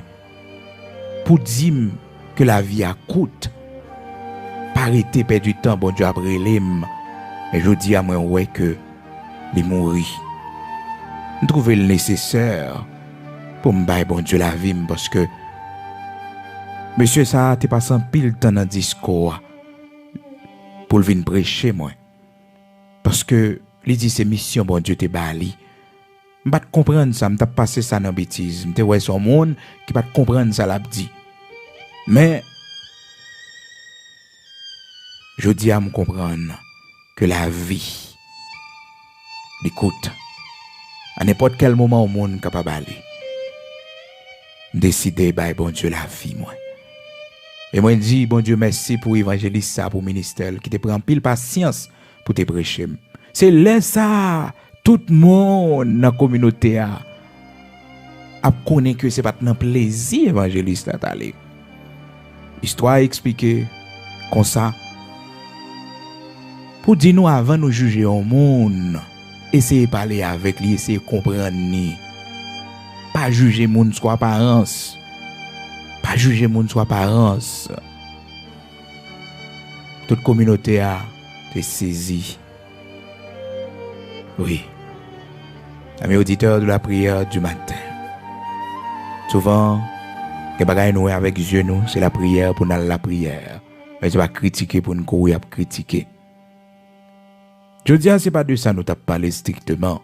pour dire que la vie a coûte. Pas arrêter perdre du temps, bon Dieu après l'aime. Mais je dis à moi ouais que il mourit. Je trouve le nécessaire pour me bailler bon Dieu la vie parce que monsieur ça t'es passé pile temps dans discours pour venir prêcher moi. Parce que il dit c'est mission bon Dieu te bali. M'pas comprendre ça, m't'a passé ça dans bêtise. M'te ouais son monde qui pas comprendre ça l'a dit. Mais je dis à me comprendre que la vie écoute à n'importe quel moment au monde capable aller. Décider by bon Dieu la vie moi. Et moi dis bon Dieu merci pour évangéliste ça pour ministère qui te prend pile patience pour te prêcher. C'est là ça tout le monde dans la communauté a connaît que c'est pas un plaisir évangéliste à aller. Histoire expliquée comme ça pour dire nous avant nous juger au monde, essayer de parler avec lui, essayer de comprendre ni. Pas juger monde soit apparence. Pas juger monde soit apparence. Toute communauté a été saisie. Oui. Amis auditeurs de la prière du matin. Souvent, les bagages nous avec Dieu nous, c'est la prière pour nous la prière. Mais c'est pas critiquer pour nous courir à critiquer. Je dis c'est pas de ça nous t'a parlé strictement.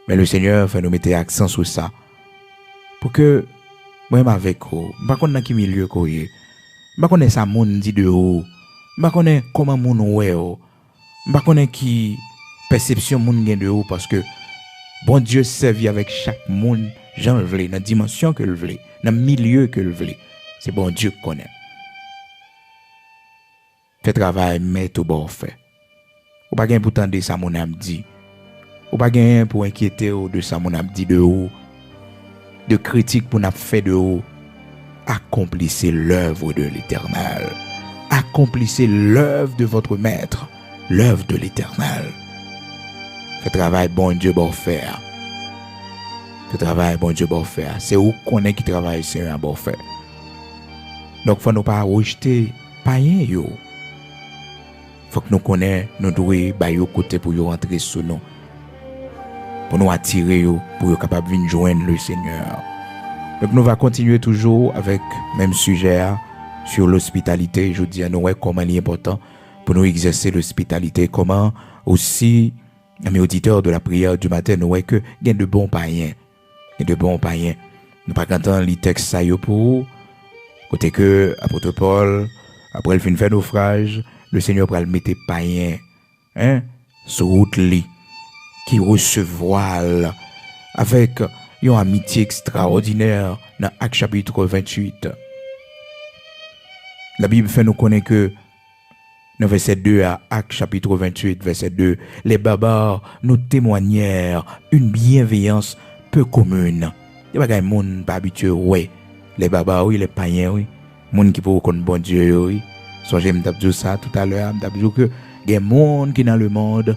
Mais le Seigneur fait nous mettre accent sur ça. Pour que moi avec vous, pas connait dans quel milieu ko yé. Pas connait ça monde dit de haut. Pas connait comment monde ouais. Pas connait qui perception monde gen de haut parce que bon Dieu servi avec chaque monde, j'en le vle, dans dimension que le vle, dans milieu que le vle. C'est bon Dieu qui connaît. Fait travail mais tout bon fait. Ou pas gain pour tendre ça mon âme dit. Ou pas gain pour inquiéter de ça mon âme dit de haut. De critique pour n'a fait de haut. Accomplissez l'œuvre de l'Éternel. Accomplissez l'œuvre de votre maître, l'œuvre de l'Éternel. Fait travail bon Dieu bon faire. Fait travail bon Dieu bon faire. C'est où qu'on est qui travaille c'est un bon faire. Donc faut nous pas rejeter païen yo. Faut que nous connaissons, nous devons bailler au côté pour nous rentrer sous nous. Pour nous attirer, pour nous capables de joindre le Seigneur. Donc nous allons continuer toujours avec le même sujet sur l'hospitalité. Je dis à nous comment il est important pour nous exercer l'hospitalité. Comment aussi, mes auditeurs de la prière du matin, nous voyons que il y a de bons païens. Il y a de bons païens. Nous pas entendre les textes ça pour côté que apôtre Paul, après le fin de naufrage, le Seigneur va le mettre païen, sur route li, qui recevoir avec une amitié extraordinaire dans Actes chapitre 28. La Bible fait nous connaître que Dans verset 2 à Actes chapitre 28, verset 2, les barbares nous témoignèrent une bienveillance peu commune. Il y a des gens pas habitués, oui. Les barbares, oui, les païens, oui. Les gens qui peuvent connaître bon Dieu, oui. Songez, je dit ça tout à l'heure, je dit que les gens qui dans le monde,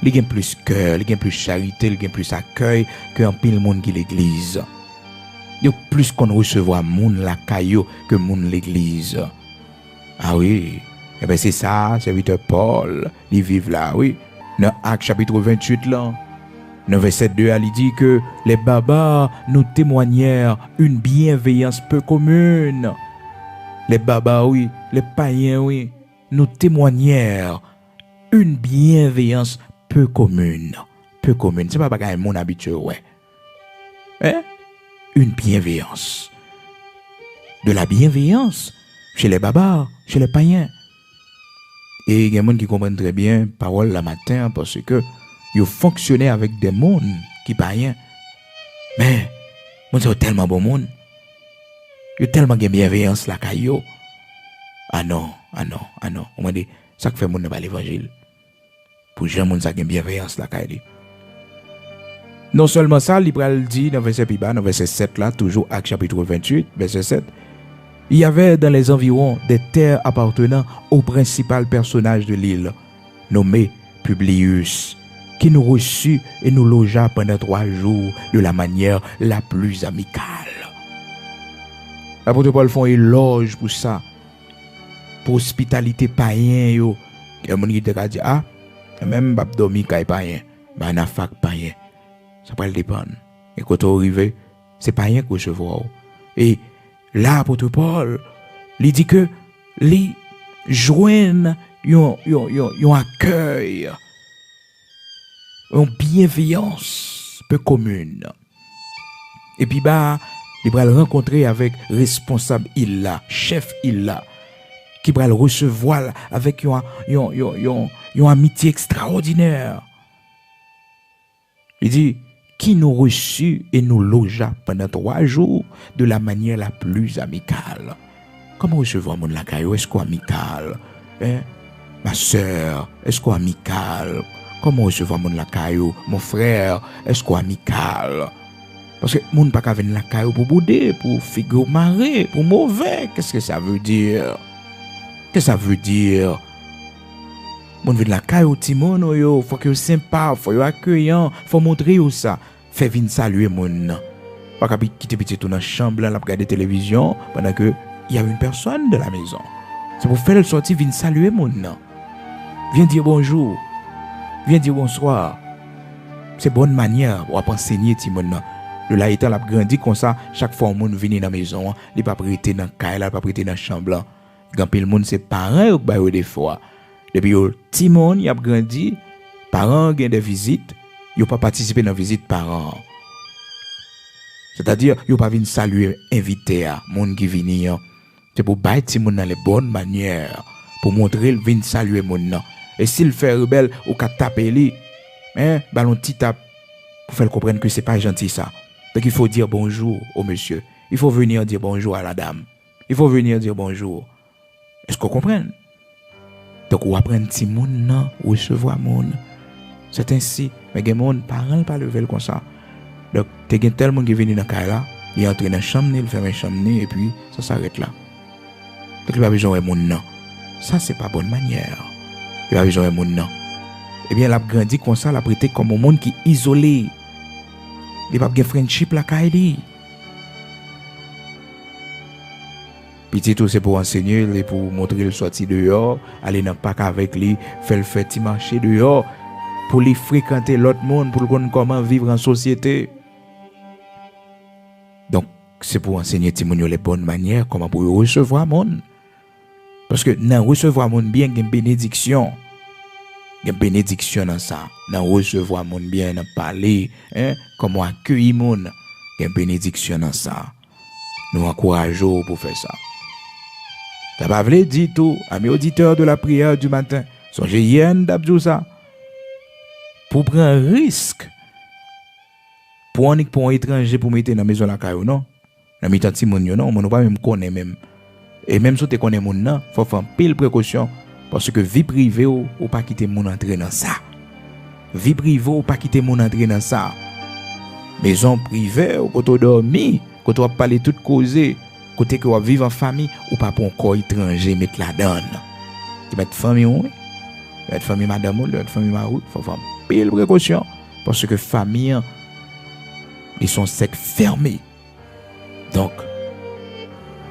ils ont plus cœur, ils ont plus charité, ils ont plus accueil que un pile monde qui l'église. Il y a plus qu'on recevoir monde la caillou que monde l'église. Ah oui. Eh bien, c'est ça, serviteur Paul, il vit là, oui. Dans Actes chapitre 28, là, dans verset 2, il dit que les barbares nous témoignèrent une bienveillance peu commune. Les barbares, oui, les païens, oui, nous témoignèrent une bienveillance peu commune. Peu commune, c'est pas un monde habituel, ouais. Hein? Une bienveillance. De la bienveillance chez les barbares, chez les païens. Et il y a des gens qui comprennent très bien parole la matin parce que ils fonctionnaient avec des gens qui païens. Mais, c'est tellement bon monde. Il y a tellement de bienveillance là caillou. Ah non. On m'a dit, ça que fait monde dans l'évangile. Pour gens monde ça qui bienveillance là caillou. Non seulement ça, l'Ibral dit dans verset piba, dans verset 7 là, toujours Actes chapitre 28, verset 7. Il y avait dans les environs des terres appartenant au principal personnage de l'île, nommé Publius, qui nous reçut et nous logea pendant 3 jours de la manière la plus amicale. L'apôtre Paul font éloge pour ça, pour hospitalité païen. Il y a des gens qui te disent, ah, même pas dormir quand païen, mais un fac païen. Ça peut le dépendre. Et quand on arrive, c'est païen qu'on se voit. Et là, l'apôtre Paul, il dit que les joignent un accueil, une bienveillance peu commune. Et puis, il va le rencontrer avec responsable Illa, chef Illa, qui va le recevoir avec une amitié extraordinaire. Il dit, qui nous reçut et nous logea pendant 3 jours de la manière la plus amicale. Comment recevoir mon lacaille? Est-ce qu'on amical? Ma soeur, est-ce qu'on amical? Comment recevoir mon lacaille? Mon frère, est-ce qu'on amical? Parce que mon pas qu'à venir lacaille pour bouder, pour figure marée, pour mauvais. Qu'est-ce que ça veut dire? Qu'est-ce que ça veut dire? Mon vient la caille au timon, yo, faut que sympa, faut accueillant, faut montrer ça. Fait venir saluer mon. Pas qu'à quitter petit tout dans chambre là, regarder télévision pendant que il y a une personne de la maison. C'est pour faire le sortir venir saluer mon. Viens dire bonjour. Viens dire bonsoir. C'est bonne manière pour enseigner timon. De là étant l'a grandi comme ça, chaque fois mon vient dans la maison, il pas prêter dans caille là, pas prêter dans chambre là. Quand le monde c'est parents qui ba des fois. Depuis que petit monde y a grandi, parents ont des visites, ils n'ont pas participé dans la visite parents. C'est-à-dire, ils n'ont pas venir saluer, inviter à monde qui vient. C'est pour bailler petit monde dans les bonnes manières, pour montrer qu'il vient saluer monde. Et s'il fait rebelle ou qu'à taper lui, ballon petit tape pour faire comprendre que c'est pas gentil ça. Donc il faut dire bonjour au monsieur. Il faut venir dire bonjour à la dame. Il faut venir dire bonjour. Est-ce qu'on comprend? Donc, on apprend petit monde, recevoir monde. C'est ainsi. Mais les gens, parents, pas lever comme ça. Donc, il y a tel monde qui vient dans le là, il entre dans la chambre, il ferme la chambre, et puis ça s'arrête là. Donc, il n'y a pas besoin de monde. Ça, c'est pas bonne manière. Il n'y a pas besoin de monde. Eh bien, il a grandi comme ça, il a prêté comme un monde qui est isolé. Il n'y a pas de friendship là, Kaili. Petit tout c'est pour enseigner, pour montrer le sorti dehors, aller dans le parc avec lui, faire le petit marché dehors, pour lui fréquenter l'autre monde, pour connaître comment vivre en société. Donc, c'est pour enseigner Timonio les bonnes manières, comment pour recevoir le monde. Parce que dans recevoir le monde bien, il y a une bénédiction. Il y a une bénédiction dans ça. Dans recevoir le monde bien, dans parler, comment accueillir le monde, il y a une bénédiction dans ça. Nous encourageons pour faire ça. Ça va vous dire tout, amis auditeurs de la prière du matin. Songez hier d'abdou ça. Pour prendre un risque. Pour un étranger pour mettre dans la maison la caillou, non? Dans la maison non, on ne pas même connaître même. Et même si tu connais mon nom, il faut faire pile précaution Parce que vie privée, ou pas quitter mon entrer dans ça. Vie privée, ou pas quitter mon entrer dans ça. Maison privée, ou quand on dormi, quand on parler toute causée, côté que on vivre en famille, ou pas pour un corps étranger, mettre la donne. Tu mets famille, oui. Mettre famille madame, ou mettre famille marou, faut faire pile précaution. Parce que famille, ils sont secs fermés. Donc,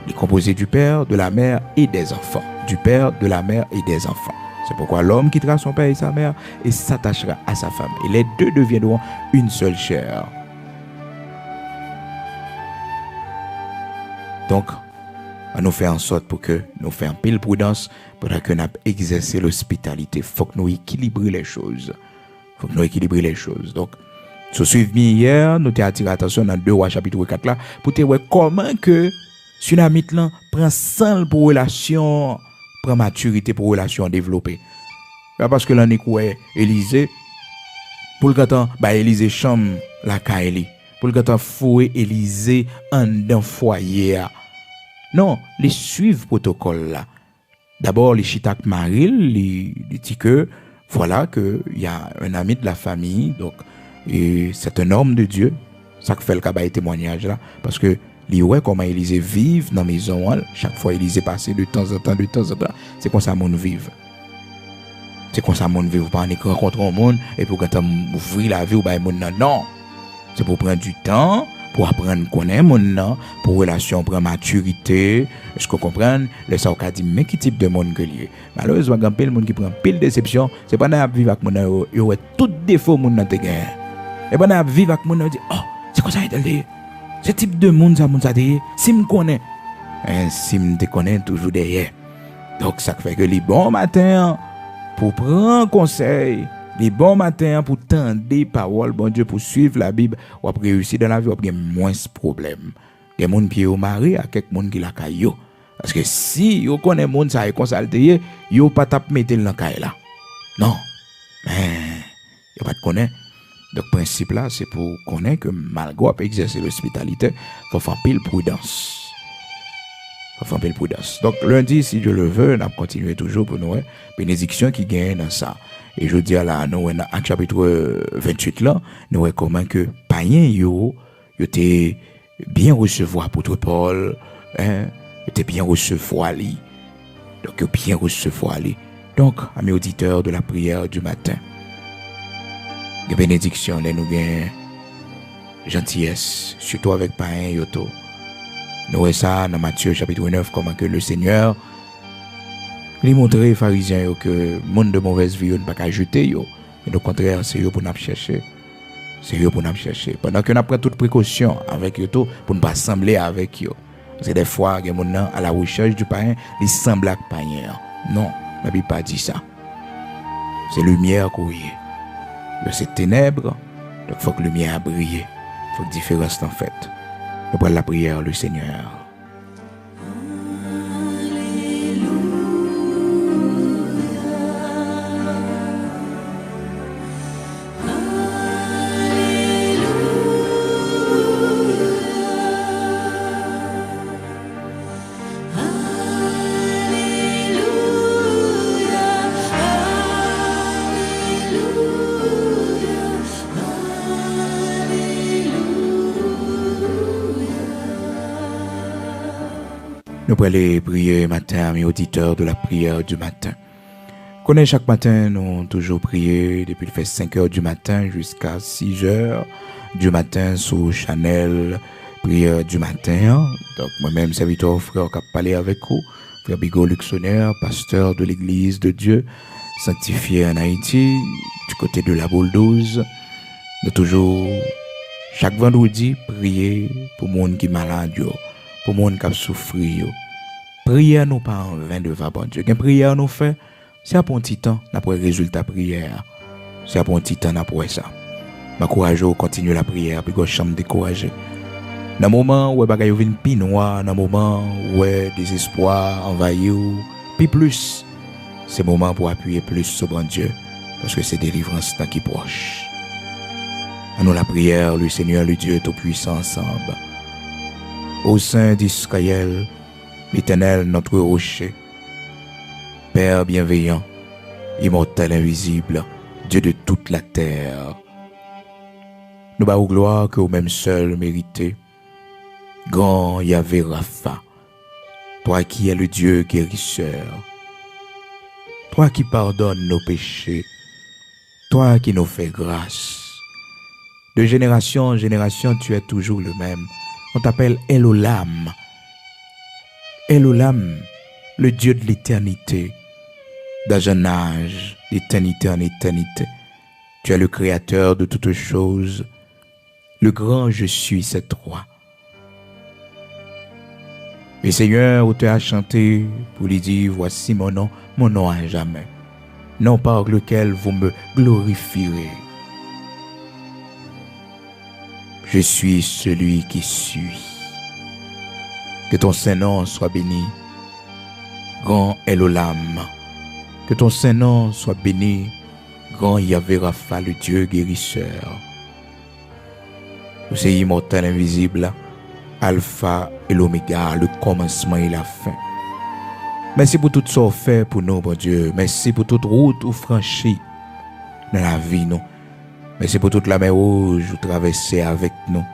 il est composé du père, de la mère et des enfants. Du père, de la mère et des enfants. C'est pourquoi l'homme quittera son père et sa mère et s'attachera à sa femme. Et les deux deviendront une seule chair. Donc, on nous fait en sorte pour que nous fassions pile prudence pour que nous exercer l'hospitalité. Il faut que nous équilibrions les choses. Donc, si vous suivez hier, nous avons attiré l'attention dans 2 Rois chapitre 4 là, pour te voir comment que Tsunamite là prend sang pour relation, prend maturité pour relation développée. Parce que là, nous avons Élisée, pour le temps, Élisée chambre la Kaeli. Pour le temps, fouet Élisée en dans foyer. Non, les suivent protocole là. D'abord, les chitak Maril, les dit que voilà que il y a un ami de la famille, donc et c'est un homme de Dieu. Ça que fait le cabaye témoignage là, parce que li ouais comment Élisée vive dans maison, chaque fois Élisée passait de temps en temps, c'est comme ça monde vive. C'est comme ça monde vive, pas rencontrer un monde et pour quand on ouvrir la vie ou ba monde non. C'est pour prendre du temps, pour apprendre connaître monde, pour relation prendre maturité. Est-ce que vous comprenez? Les ça on dit mais qui type de monde que lié. Malheureusement quand pile monde qui prend pile déception, c'est pas n'a vivre avec monde yo tout défaut monde dans te gain. Et pas n'a vivre avec monde dit oh, c'est quoi ça il ce type de monde ça dit si me connaît. Si me te connaît toujours derrière. Donc ça fait que les bons matins pour prendre conseil, les bons matins pour tendre des paroles, bon Dieu, pour suivre la Bible, ou après réussir dans la vie, ou après moins de problèmes. Des gens qui sont mariés à quelques gens qui la caillou. Parce que si vous connaissez les gens qui sont consultés, vous ne pouvez pas mettre dans la caille là. Non. Mais, vous ne pouvez pas connaître. Donc, le principe là, c'est pour connaître que malgré exercer l'hospitalité, il faut faire pile prudence. Donc, lundi, si Dieu le veut, on va continuer toujours pour nous, bénédiction qui gagne dans ça. Et je dis là, nous, dans Acte chapitre 28 là, nous voyons comment que païen yo était bien recevoir apôtre Paul, était bien recevoir lui. Donc, bien recevoir lui. Donc, amis auditeurs de la prière du matin, des bénédictions, nous gagnons gentillesse, surtout avec païen yoto. Nous voyons ça dans Matthieu chapitre 9, comment que le Seigneur lui montrer aux pharisiens que le monde de mauvaise vie ne peut pas jeter. Mais au contraire, c'est eux pour nous chercher. Pendant que nous prenons toute précaution avec eux pour ne pas sembler avec eux. Parce que des fois, il y a des gens à la recherche du païen, ils semblent avec le païen. Non, la Bible n'a pas dit ça. C'est lumière qui est. C'est ténèbres, donc il faut que la lumière brille. Il faut que la différence soit faite. Nous prenons la prière, le Seigneur. Nous pourrons aller prier matin, mes auditeurs de la prière du matin. Connais chaque matin, nous avons toujours prié depuis le fait 5 heures du matin jusqu'à 6 heures du matin sur Chanel, prière du matin. Donc, moi-même, serviteur, frère, qui a parlé avec vous, frère Bigot Luxonnaire, pasteur de l'église de Dieu, sanctifié en Haïti, du côté de la Boule 12. Nous toujours, chaque vendredi, prier pour les gens qui sont malades, pour les gens qui souffrent. Prière nous pas en vain devant bon Dieu. Une prière nous fait, c'est à un petit temps, après le résultat prière. C'est à un petit temps après ça. M'encourage à continuer la prière, puis que chambre découragé. Dans le moment où bagay vinn pi noir, dans le moment où désespoir envahit, puis plus, c'est le moment pour appuyer plus sur bon Dieu, parce que c'est délivrance qui est proche. À nous la prière, le Seigneur, le Dieu Tout-Puissant ensemble. Au sein d'Israël, l'Éternel, notre rocher, Père Père bienveillant, immortel invisible, Dieu de toute la terre. Nous bas gloire que au même seul mérité. Grand Yahvé Rapha, toi qui es le Dieu guérisseur, toi qui pardonnes nos péchés, toi qui nous fais grâce. De génération en génération, tu es toujours le même. On t'appelle Elolam. Elolam, le Dieu de l'éternité. Dans un âge, d'éternité en éternité. Tu es le créateur de toutes choses. Le grand je suis, c'est toi. Et Seigneur, où tu as chanté pour lui dire, voici mon nom à jamais. Nom par lequel vous me glorifierez. Je suis celui qui suis. Que ton Saint-Nom soit béni. Grand Elolam. Que ton Saint-Nom soit béni. Grand Yahvé Rapha, le Dieu guérisseur. Vous êtes immortel invisible. Alpha et l'Oméga, le commencement et la fin. Merci pour tout ce que vous faites pour nous, bon Dieu. Merci pour toute route ou franchie dans la vie, nous. Merci pour toute la mer rouge ou traversée avec nous.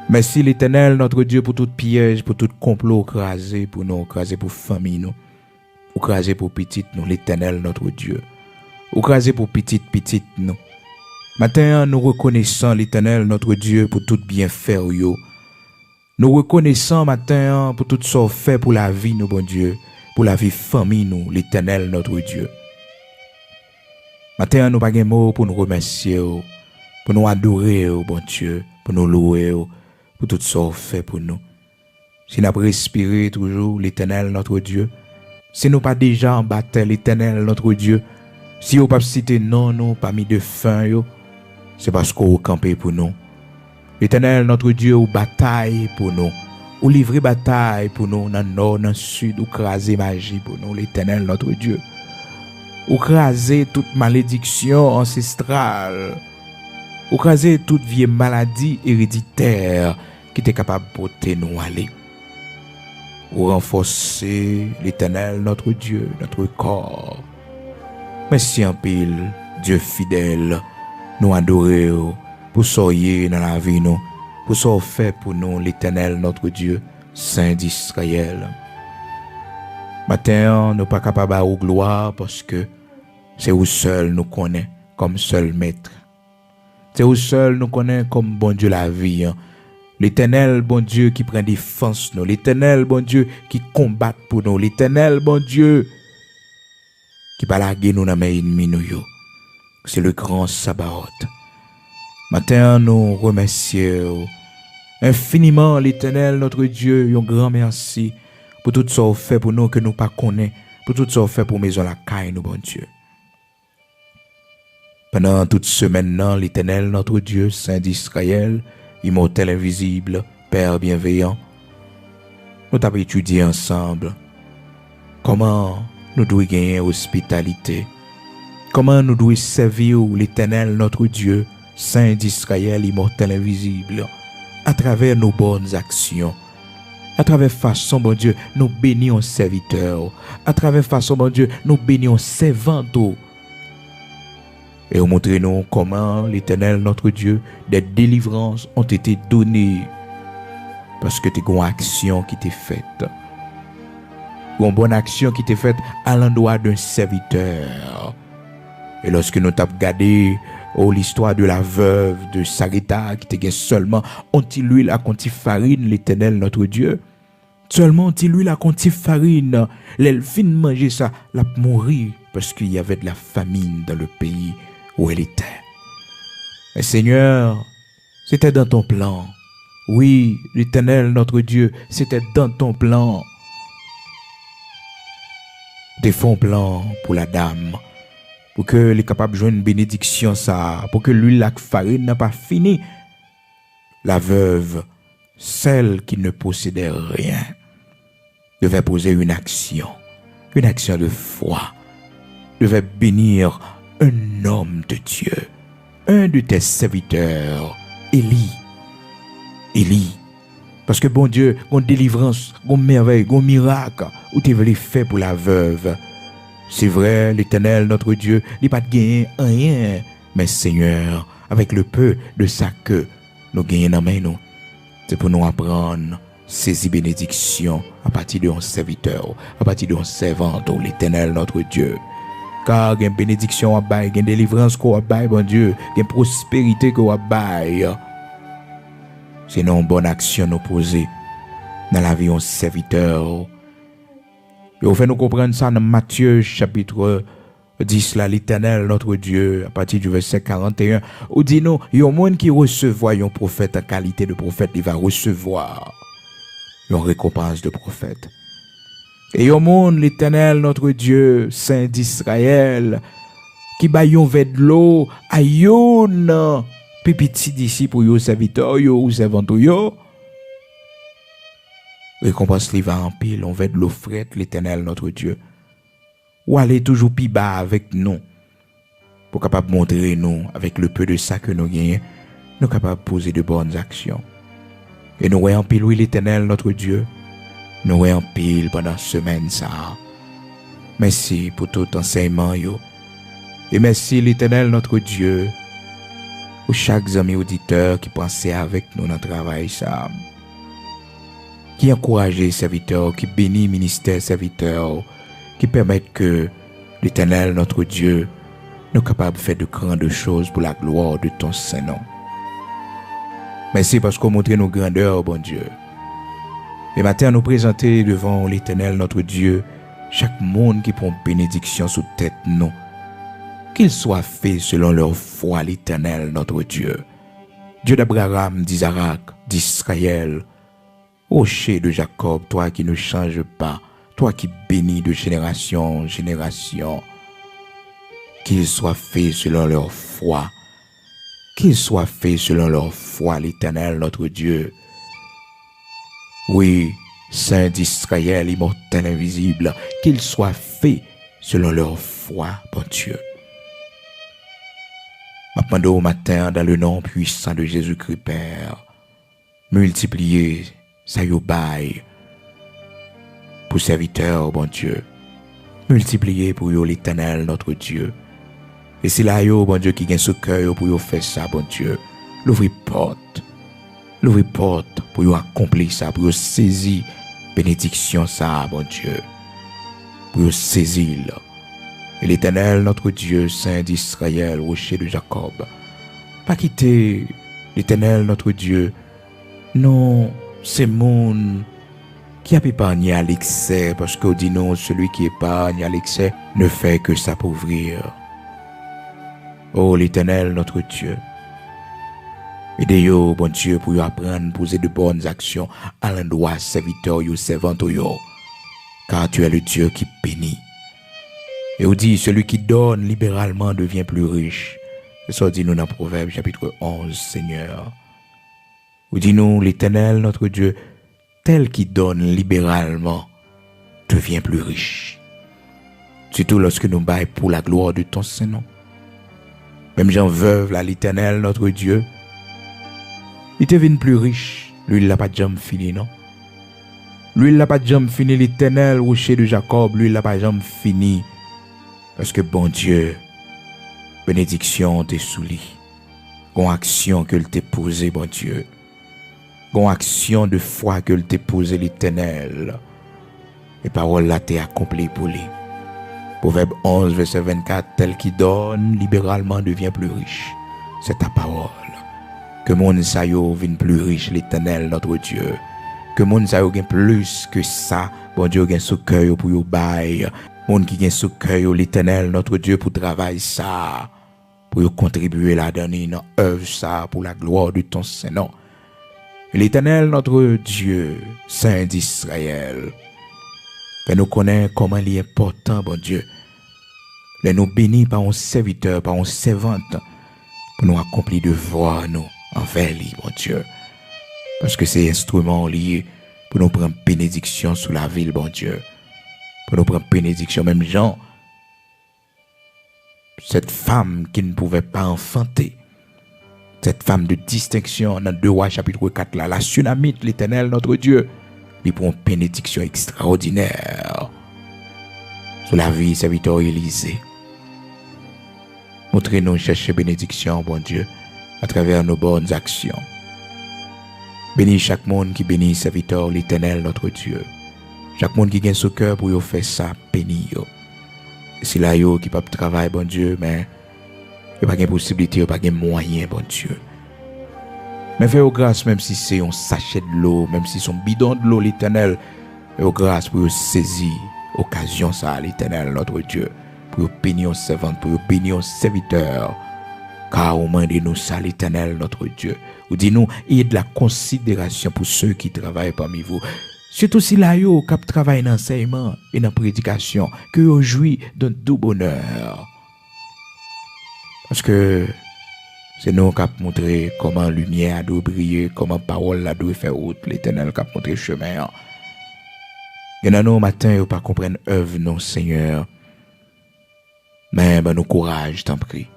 Merci l'Éternel, notre Dieu, pour tout piège, pour tout complot crasé pour nous, crasé pour famille, nous. Ou crasé pour petite, nous, l'Éternel, notre Dieu. Ou crasé pour petite, nous. Maintenant, nous reconnaissons l'Éternel, notre Dieu, pour tout bienfait, yo. Nous reconnaissons matin pour tout ce fait pour la vie, nous, bon Dieu, pour la vie famille, nous, l'Éternel, notre Dieu. Matin, nous n'avons pas de mots pour nous remercier, pour nous adorer, bon Dieu, pour nous louer, pour tout ce fait pour nous. Si nous avons respiré toujours l'Éternel, notre Dieu, si nous pas déjà en bataille l'Éternel, notre Dieu, si nous pas cité non, nous, parmi de fin, c'est parce qu'on campé pour nous. L'Éternel, notre Dieu, ou bataille pour nous, ou livrer bataille pour nous, dans le nord, dans le sud, ou craser magie pour nous, l'Éternel, notre Dieu. Ou craser toute malédiction ancestrale, ou craser toute vieille maladie héréditaire qui était capable de porter nous aller. Ou renforcer l'Éternel, notre Dieu, notre corps. Merci en pile, Dieu fidèle, nous adorer. Pour soyez dans la vie, nous, pour ce fait pour nous, l'Éternel, notre Dieu, Saint d'Israël. Matin, nous ne sommes pas capables de gloire parce que c'est vous seul nous connaît comme seul maître. C'est vous seul nous connaît comme bon Dieu la vie. L'Éternel, bon Dieu, qui prend défense nous. L'Éternel, bon Dieu, qui combat pour nous. L'Éternel, bon Dieu, qui va laguer nous dans mes ennemis. C'est le grand Sabaoth. Matin, nous remercions infiniment l'Éternel, notre Dieu, un grand merci pour tout ce qu'on fait pour nous que nous ne connaissons pas, pour tout ce qu'on fait pour maison la caille, nous, bon Dieu. Pendant toute semaine, l'Éternel, notre Dieu, Saint d'Israël, immortel invisible, Père bienveillant, nous avons étudié ensemble comment nous devons gagner hospitalité, comment nous devons servir l'Éternel, notre Dieu, Saint d'Israël, immortel invisible, à travers nos bonnes actions, à travers façon, bon Dieu, nous bénissons serviteurs, à travers façon, bon Dieu, nous bénissons servants. Et montrez-nous comment l'Éternel, notre Dieu, des délivrances ont été données parce que tu as une action qui t'est faite. Une bonne action qui t'est faite à l'endroit d'un serviteur. Et lorsque nous t'avons regardé l'histoire de la veuve de Sarita qui était seulement anti-l'huile à conti-farine, l'Éternel, notre Dieu. Seulement anti-l'huile à conti-farine. L'elfine mangeait ça, l'a mourir parce qu'il y avait de la famine dans le pays où elle était. Mais Seigneur, c'était dans ton plan. Oui, l'Éternel, notre Dieu, c'était dans ton plan. Des fonds plans pour la dame. Pour qu'elle est capable de jouer une bénédiction, ça. Pour que l'huile à farine n'a pas fini. La veuve, celle qui ne possédait rien, devait poser une action de foi. Devait bénir un homme de Dieu, un de tes serviteurs, Élie. Parce que bon Dieu, une délivrance, une merveille, un miracle, où tu veux faire pour la veuve, C'est vrai, l'Éternel, notre Dieu, il n'a pas de gagner rien. Mais Seigneur, avec le peu de ça que nous gagnons dans main nous, c'est pour nous apprendre saisir bénédiction à partir de un serviteur, à partir de un servant, l'Éternel, notre Dieu. Car il y a une bénédiction à bail, il y a une délivrance qu'on bail, bon Dieu, il y a une prospérité qu'on bail. C'est une bonne action nous poser dans la vie d'un serviteur. Et au fait nous comprendre ça dans Matthieu chapitre 10 là, l'Éternel notre Dieu à partir du verset 41 où dit nous il y a un monde qui recevra un prophète en qualité de prophète, il va recevoir une récompense de prophète. Et il y a un monde l'Éternel notre Dieu saint d'Israël qui ba yon verre de l'eau à yon petit d'ici pour yo serviteur yo ou servante yo. Récompense li va en pile, on va de l'eau frette, l'Éternel notre Dieu. Ou aller toujours plus bas avec nous, pour capable montrer nous, avec le peu de ça que nous gagnons, nous capables de poser de bonnes actions. Et nous voyons en pile, oui, l'Éternel notre Dieu, nous voyons en pile pendant semaine ça. Merci pour tout enseignement, yo. Et merci l'Éternel notre Dieu, pour chaque ami auditeur qui pensait avec nous dans le travail ça. Qui encourage les serviteurs, qui bénit le ministère serviteur, qui permettent que l'Éternel, notre Dieu, nous capables de faire de grandes choses pour la gloire de ton Saint-Nom. Merci parce qu'on montre nos grandeurs, bon Dieu. Et maintenant, nous présenter devant l'Éternel, notre Dieu, chaque monde qui prend bénédiction sous tête, nous. Qu'il soit fait selon leur foi, l'Éternel, notre Dieu. Dieu d'Abraham, d'Isaac, d'Israël, rocher de Jacob, toi qui ne changes pas, toi qui bénis de génération en génération, qu'il soit fait selon leur foi, qu'il soit fait selon leur foi, l'Éternel, notre Dieu. Oui, Saint d'Israël, immortel, invisible, qu'il soit fait selon leur foi, bon Dieu. Maintenant au matin, dans le nom puissant de Jésus-Christ, Père, multipliez ça yo bail pour serviteur, bon Dieu. Multipliez pour yo l'Éternel, notre Dieu. Et c'est là yo, bon Dieu, qui gagne ce cœur pour yo faire ça, bon Dieu. L'ouvrir porte pour yo accomplir ça, pour yo saisir bénédiction ça, bon Dieu. Pour yo saisir. Et l'Éternel, notre Dieu, Saint d'Israël, rocher de Jacob, pas quitter l'Éternel, notre Dieu. Non, c'est mon qui a épargné à l'excès, parce que dit non, celui qui épargne à l'excès ne fait que s'appauvrir. Oh l'Éternel, notre Dieu, aidez-yo, bon Dieu, pour y apprendre à poser de bonnes actions à l'endroit serviteur, yo, servante, yo, car tu es le Dieu qui bénit. Et on dit, celui qui donne libéralement devient plus riche. C'est ça dit nous dans Proverbe chapitre 11, Seigneur. Ou dis-nous, l'Éternel, notre Dieu, tel qui donne libéralement, devient plus riche. Surtout lorsque nous baillons pour la gloire de ton Saint-Nom. Même Jean veuve, là, l'Éternel, notre Dieu, il devient plus riche. Lui, il n'a pas de jambe fini, non? Lui, il n'a pas de jambe fini, l'Éternel, rocher de Jacob, lui, il n'a pas de jambe fini. Parce que, bon Dieu, bénédiction t'es sous lui. Gon action que t'es posée, bon Dieu. Gon action de foi que t'es posée, l'Éternel. Et parole là t'es accomplie pour lui. Proverbe 11, verset 24, tel qui donne libéralement devient plus riche. C'est ta parole. Que mon sayo vienne plus riche, l'Éternel, notre Dieu. Que mon sayo gagne plus que ça. Bon Dieu gagne ce cœur pour yo bail. Mon qui gagne ce cœur, l'Éternel, notre Dieu, pour travailler ça. Pour yo contribuer là-dedans dans œuvre ça pour la gloire de ton Saint-Nom. L'Éternel, notre Dieu, Saint d'Israël, fait nous connaître comment il est important, bon Dieu, de nous bénir par un serviteur, par un servante, pour nous accomplir devoir, nous, envers lui, bon Dieu. Parce que c'est instrument lié pour nous prendre bénédiction sous la ville, bon Dieu. Pour nous prendre bénédiction, même Jean, cette femme qui ne pouvait pas enfanter, cette femme de distinction dans 2 Rois chapitre 4 là, la Sunamite, l'Éternel, notre Dieu, lui prend une bénédiction extraordinaire sur la vie serviteur Élisée. Montrez-nous chercher bénédiction, bon Dieu, à travers nos bonnes actions. Bénis chaque monde qui bénit serviteur l'Éternel, notre Dieu. Chaque monde qui gagne ce cœur pour y faire ça, bénis yo. C'est là yo qui peut travailler, bon Dieu, mais il n'y a pas de possibilité, il n'y a pas de moyen, bon Dieu. Mais fais-vous grâce, même si c'est un sachet de l'eau, même si c'est un bidon de l'eau, l'Éternel, fais-vous grâce pour saisir l'occasion, ça, l'Éternel, notre Dieu, pour bénir un servant, pour bénir un serviteur. Car au moins de nous ça, l'Éternel, notre Dieu. Ou dis-nous, il y a de la considération pour ceux qui travaillent parmi vous. Surtout si là, yo, qui travaillent dans l'enseignement et dans la prédication, que vous jouissez d'un doux bonheur. Parce que c'est nous qui avons montré comment la lumière doit briller, comment la parole doit faire route, l'Éternel qui a montré le chemin. Il y en a nous matin, vous ne comprenez pas l'œuvre, non, Seigneur. Mais ben, nous courage, t'en prie.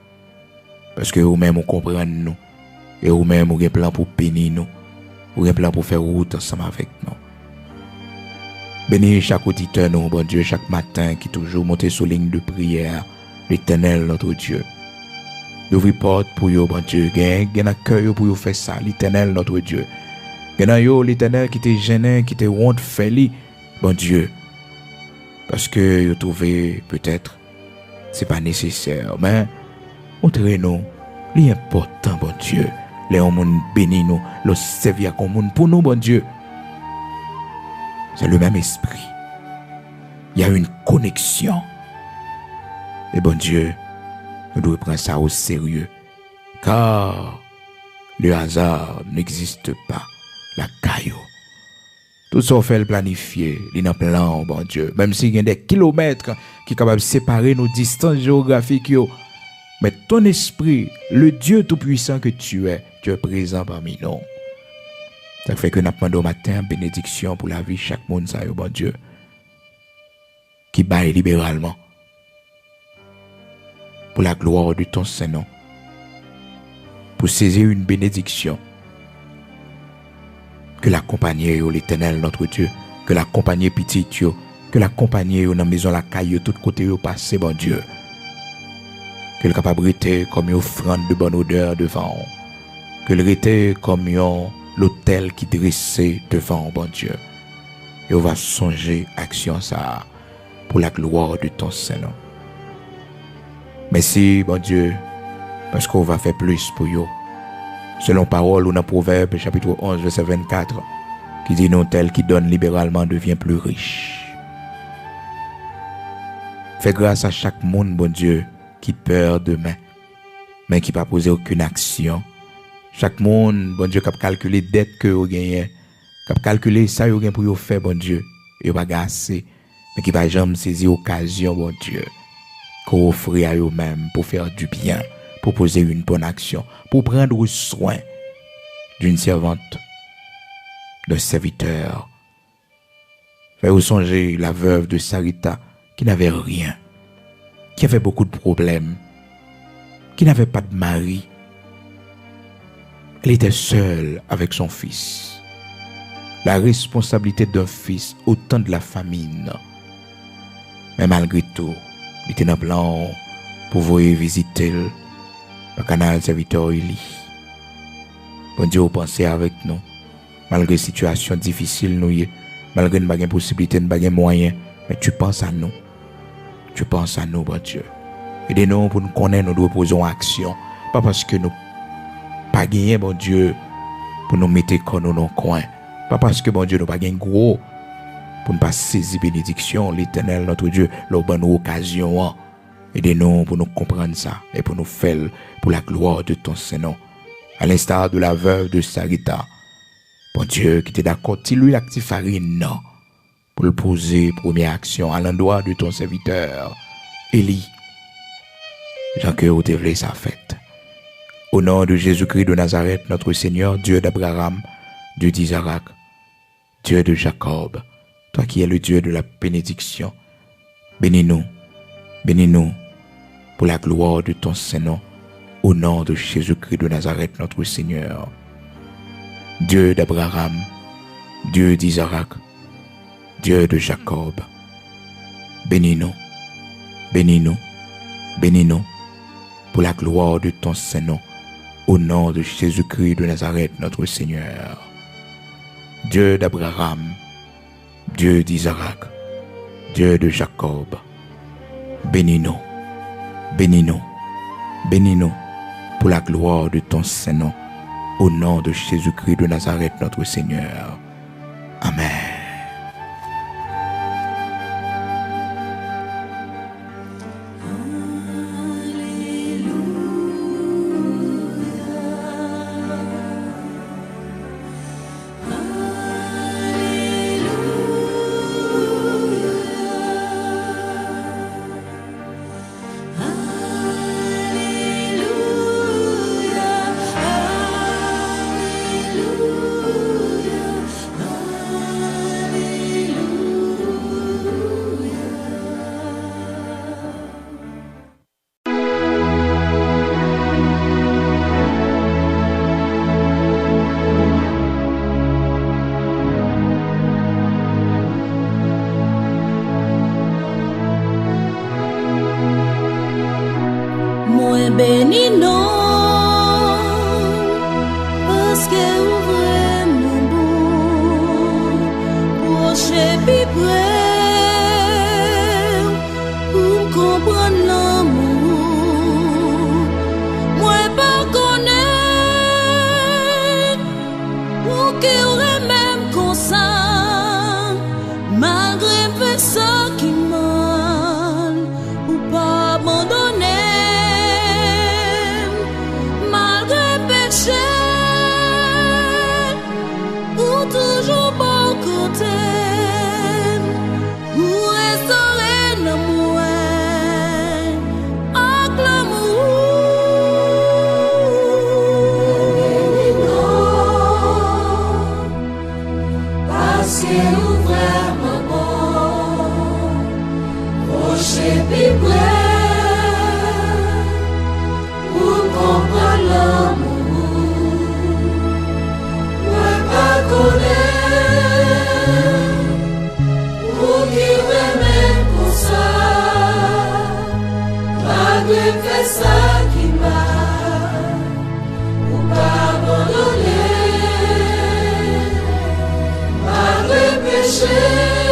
Parce que vous-même, vous comprenez nous. Et vous-même, vous avez un plan pour bénir nous. Vous avez un plan pour faire route ensemble avec nous. Bénis chaque auditeur, nous, bon Dieu, chaque matin qui toujours monte sur ligne de prière. L'Éternel, notre Dieu. D'ouvrir porte pour vous, bon Dieu. Gain un cœur pour vous faire ça. L'Éternel, notre Dieu. Gain yo, l'Éternel qui t'est gêné, qui t'est honte, fait bon Dieu. Parce que vous trouvez peut-être, c'est pas nécessaire. Mais, montrez-nous, l'important, bon Dieu. Les hommes bénis nous, le servir comme monde pour nous, bon Dieu. C'est le même esprit. Il y a une connexion. Et bon Dieu, nous devons prendre ça au sérieux. Car le hasard n'existe pas. La caillou. Tout ça fait le planifier. Il y a un plan, bon Dieu. Même s'il y a des kilomètres qui sont capables de séparer nos distances géographiques. Mais ton esprit, le Dieu tout-puissant que tu es présent parmi nous. Ça fait que nous demandons au matin bénédiction pour la vie chaque monde, ça, bon Dieu, qui baille libéralement pour la gloire de ton Saint-Nom, pour saisir une bénédiction, que l'accompagner l'Éternel, notre Dieu, que l'accompagner petit, que l'accompagner dans la maison, la caille, tout côté au passé, bon Dieu, que le capable était comme une offrande de bonne odeur devant, que le était comme l'autel qui dressait devant, bon Dieu. Et on va songer action ça pour la gloire de ton Saint-Nom. Merci, bon Dieu, parce qu'on va faire plus pour vous. Selon parole ou dans Proverbe, chapitre 11, verset 24, qui dit non tel qui donne libéralement devient plus riche. Fais grâce à chaque monde, bon Dieu, qui perd demain, mais qui n'a pas posé aucune action. Chaque monde, bon Dieu, qui a calculé dette que vous gagnez, qui a calculé ça vous gagnez pour vous faire, bon Dieu, et vous pas gasser, mais qui va jamais saisir l'occasion, bon Dieu, qu'on offre à eux-mêmes pour faire du bien, pour poser une bonne action, pour prendre soin d'une servante, d'un serviteur. Faites-vous songer la veuve de Sarita qui n'avait rien, qui avait beaucoup de problèmes, qui n'avait pas de mari. Elle était seule avec son fils. La responsabilité d'un fils au temps de la famine. Mais malgré tout, il était dans le plan pour voyer visiter le canal serviteur Eli. Bon Dieu, pensez avec nous. Malgré la situation difficile, malgré nous n'avons pas de possibilité, nous n'avons pas de moyens, mais tu penses à nous. Tu penses à nous, bon Dieu. Aidez-nous pour nous connaître, nous devons poser en action. Pas parce que nous pas gagné, bon Dieu, pour nous mettre comme nous dans le coin. Pas parce que, bon Dieu, nous pas gagné gros, pour ne pas saisir bénédiction, l'Éternel, notre Dieu, leur bonne occasion. Aidez-nous pour nous comprendre ça et pour nous faire pour la gloire de ton Saint-Nom. À l'instar de la veuve de Sarita. Bon Dieu, qui était d'accord, tu lui l'actif farine, non, pour le poser première action à l'endroit de ton serviteur, Élie. Jean-Cœur, où t'es voulu sa fête. Au nom de Jésus-Christ de Nazareth, notre Seigneur, Dieu d'Abraham, Dieu d'Isaac, Dieu de Jacob, toi qui es le Dieu de la bénédiction, bénis-nous pour la gloire de ton Saint-Nom, au nom de Jésus-Christ de Nazareth, notre Seigneur. Dieu d'Abraham, Dieu d'Isaac, Dieu de Jacob, bénis-nous bénis-nous pour la gloire de ton Saint-Nom, au nom de Jésus-Christ de Nazareth, notre Seigneur. Dieu d'Abraham, Dieu d'Isaac, Dieu de Jacob, bénis-nous, bénis-nous, bénis-nous pour la gloire de ton Saint-Nom, au nom de Jésus-Christ de Nazareth, notre Seigneur. Amen. Béni non, parce que vous vraiment bon, proche puis près, pour comprendre l'amour, moi pas connaître, ou qui aurait même comme ça, malgré fait ça qui mal, ou pas abandonner. Toujours bon côté, pour restaurer l'amour, avec l'amour. Parce que nous vraiment bon, proche et puis près, pour comprendre l'amour. Fais ça qui m'a ou pas abandonné malgré péché.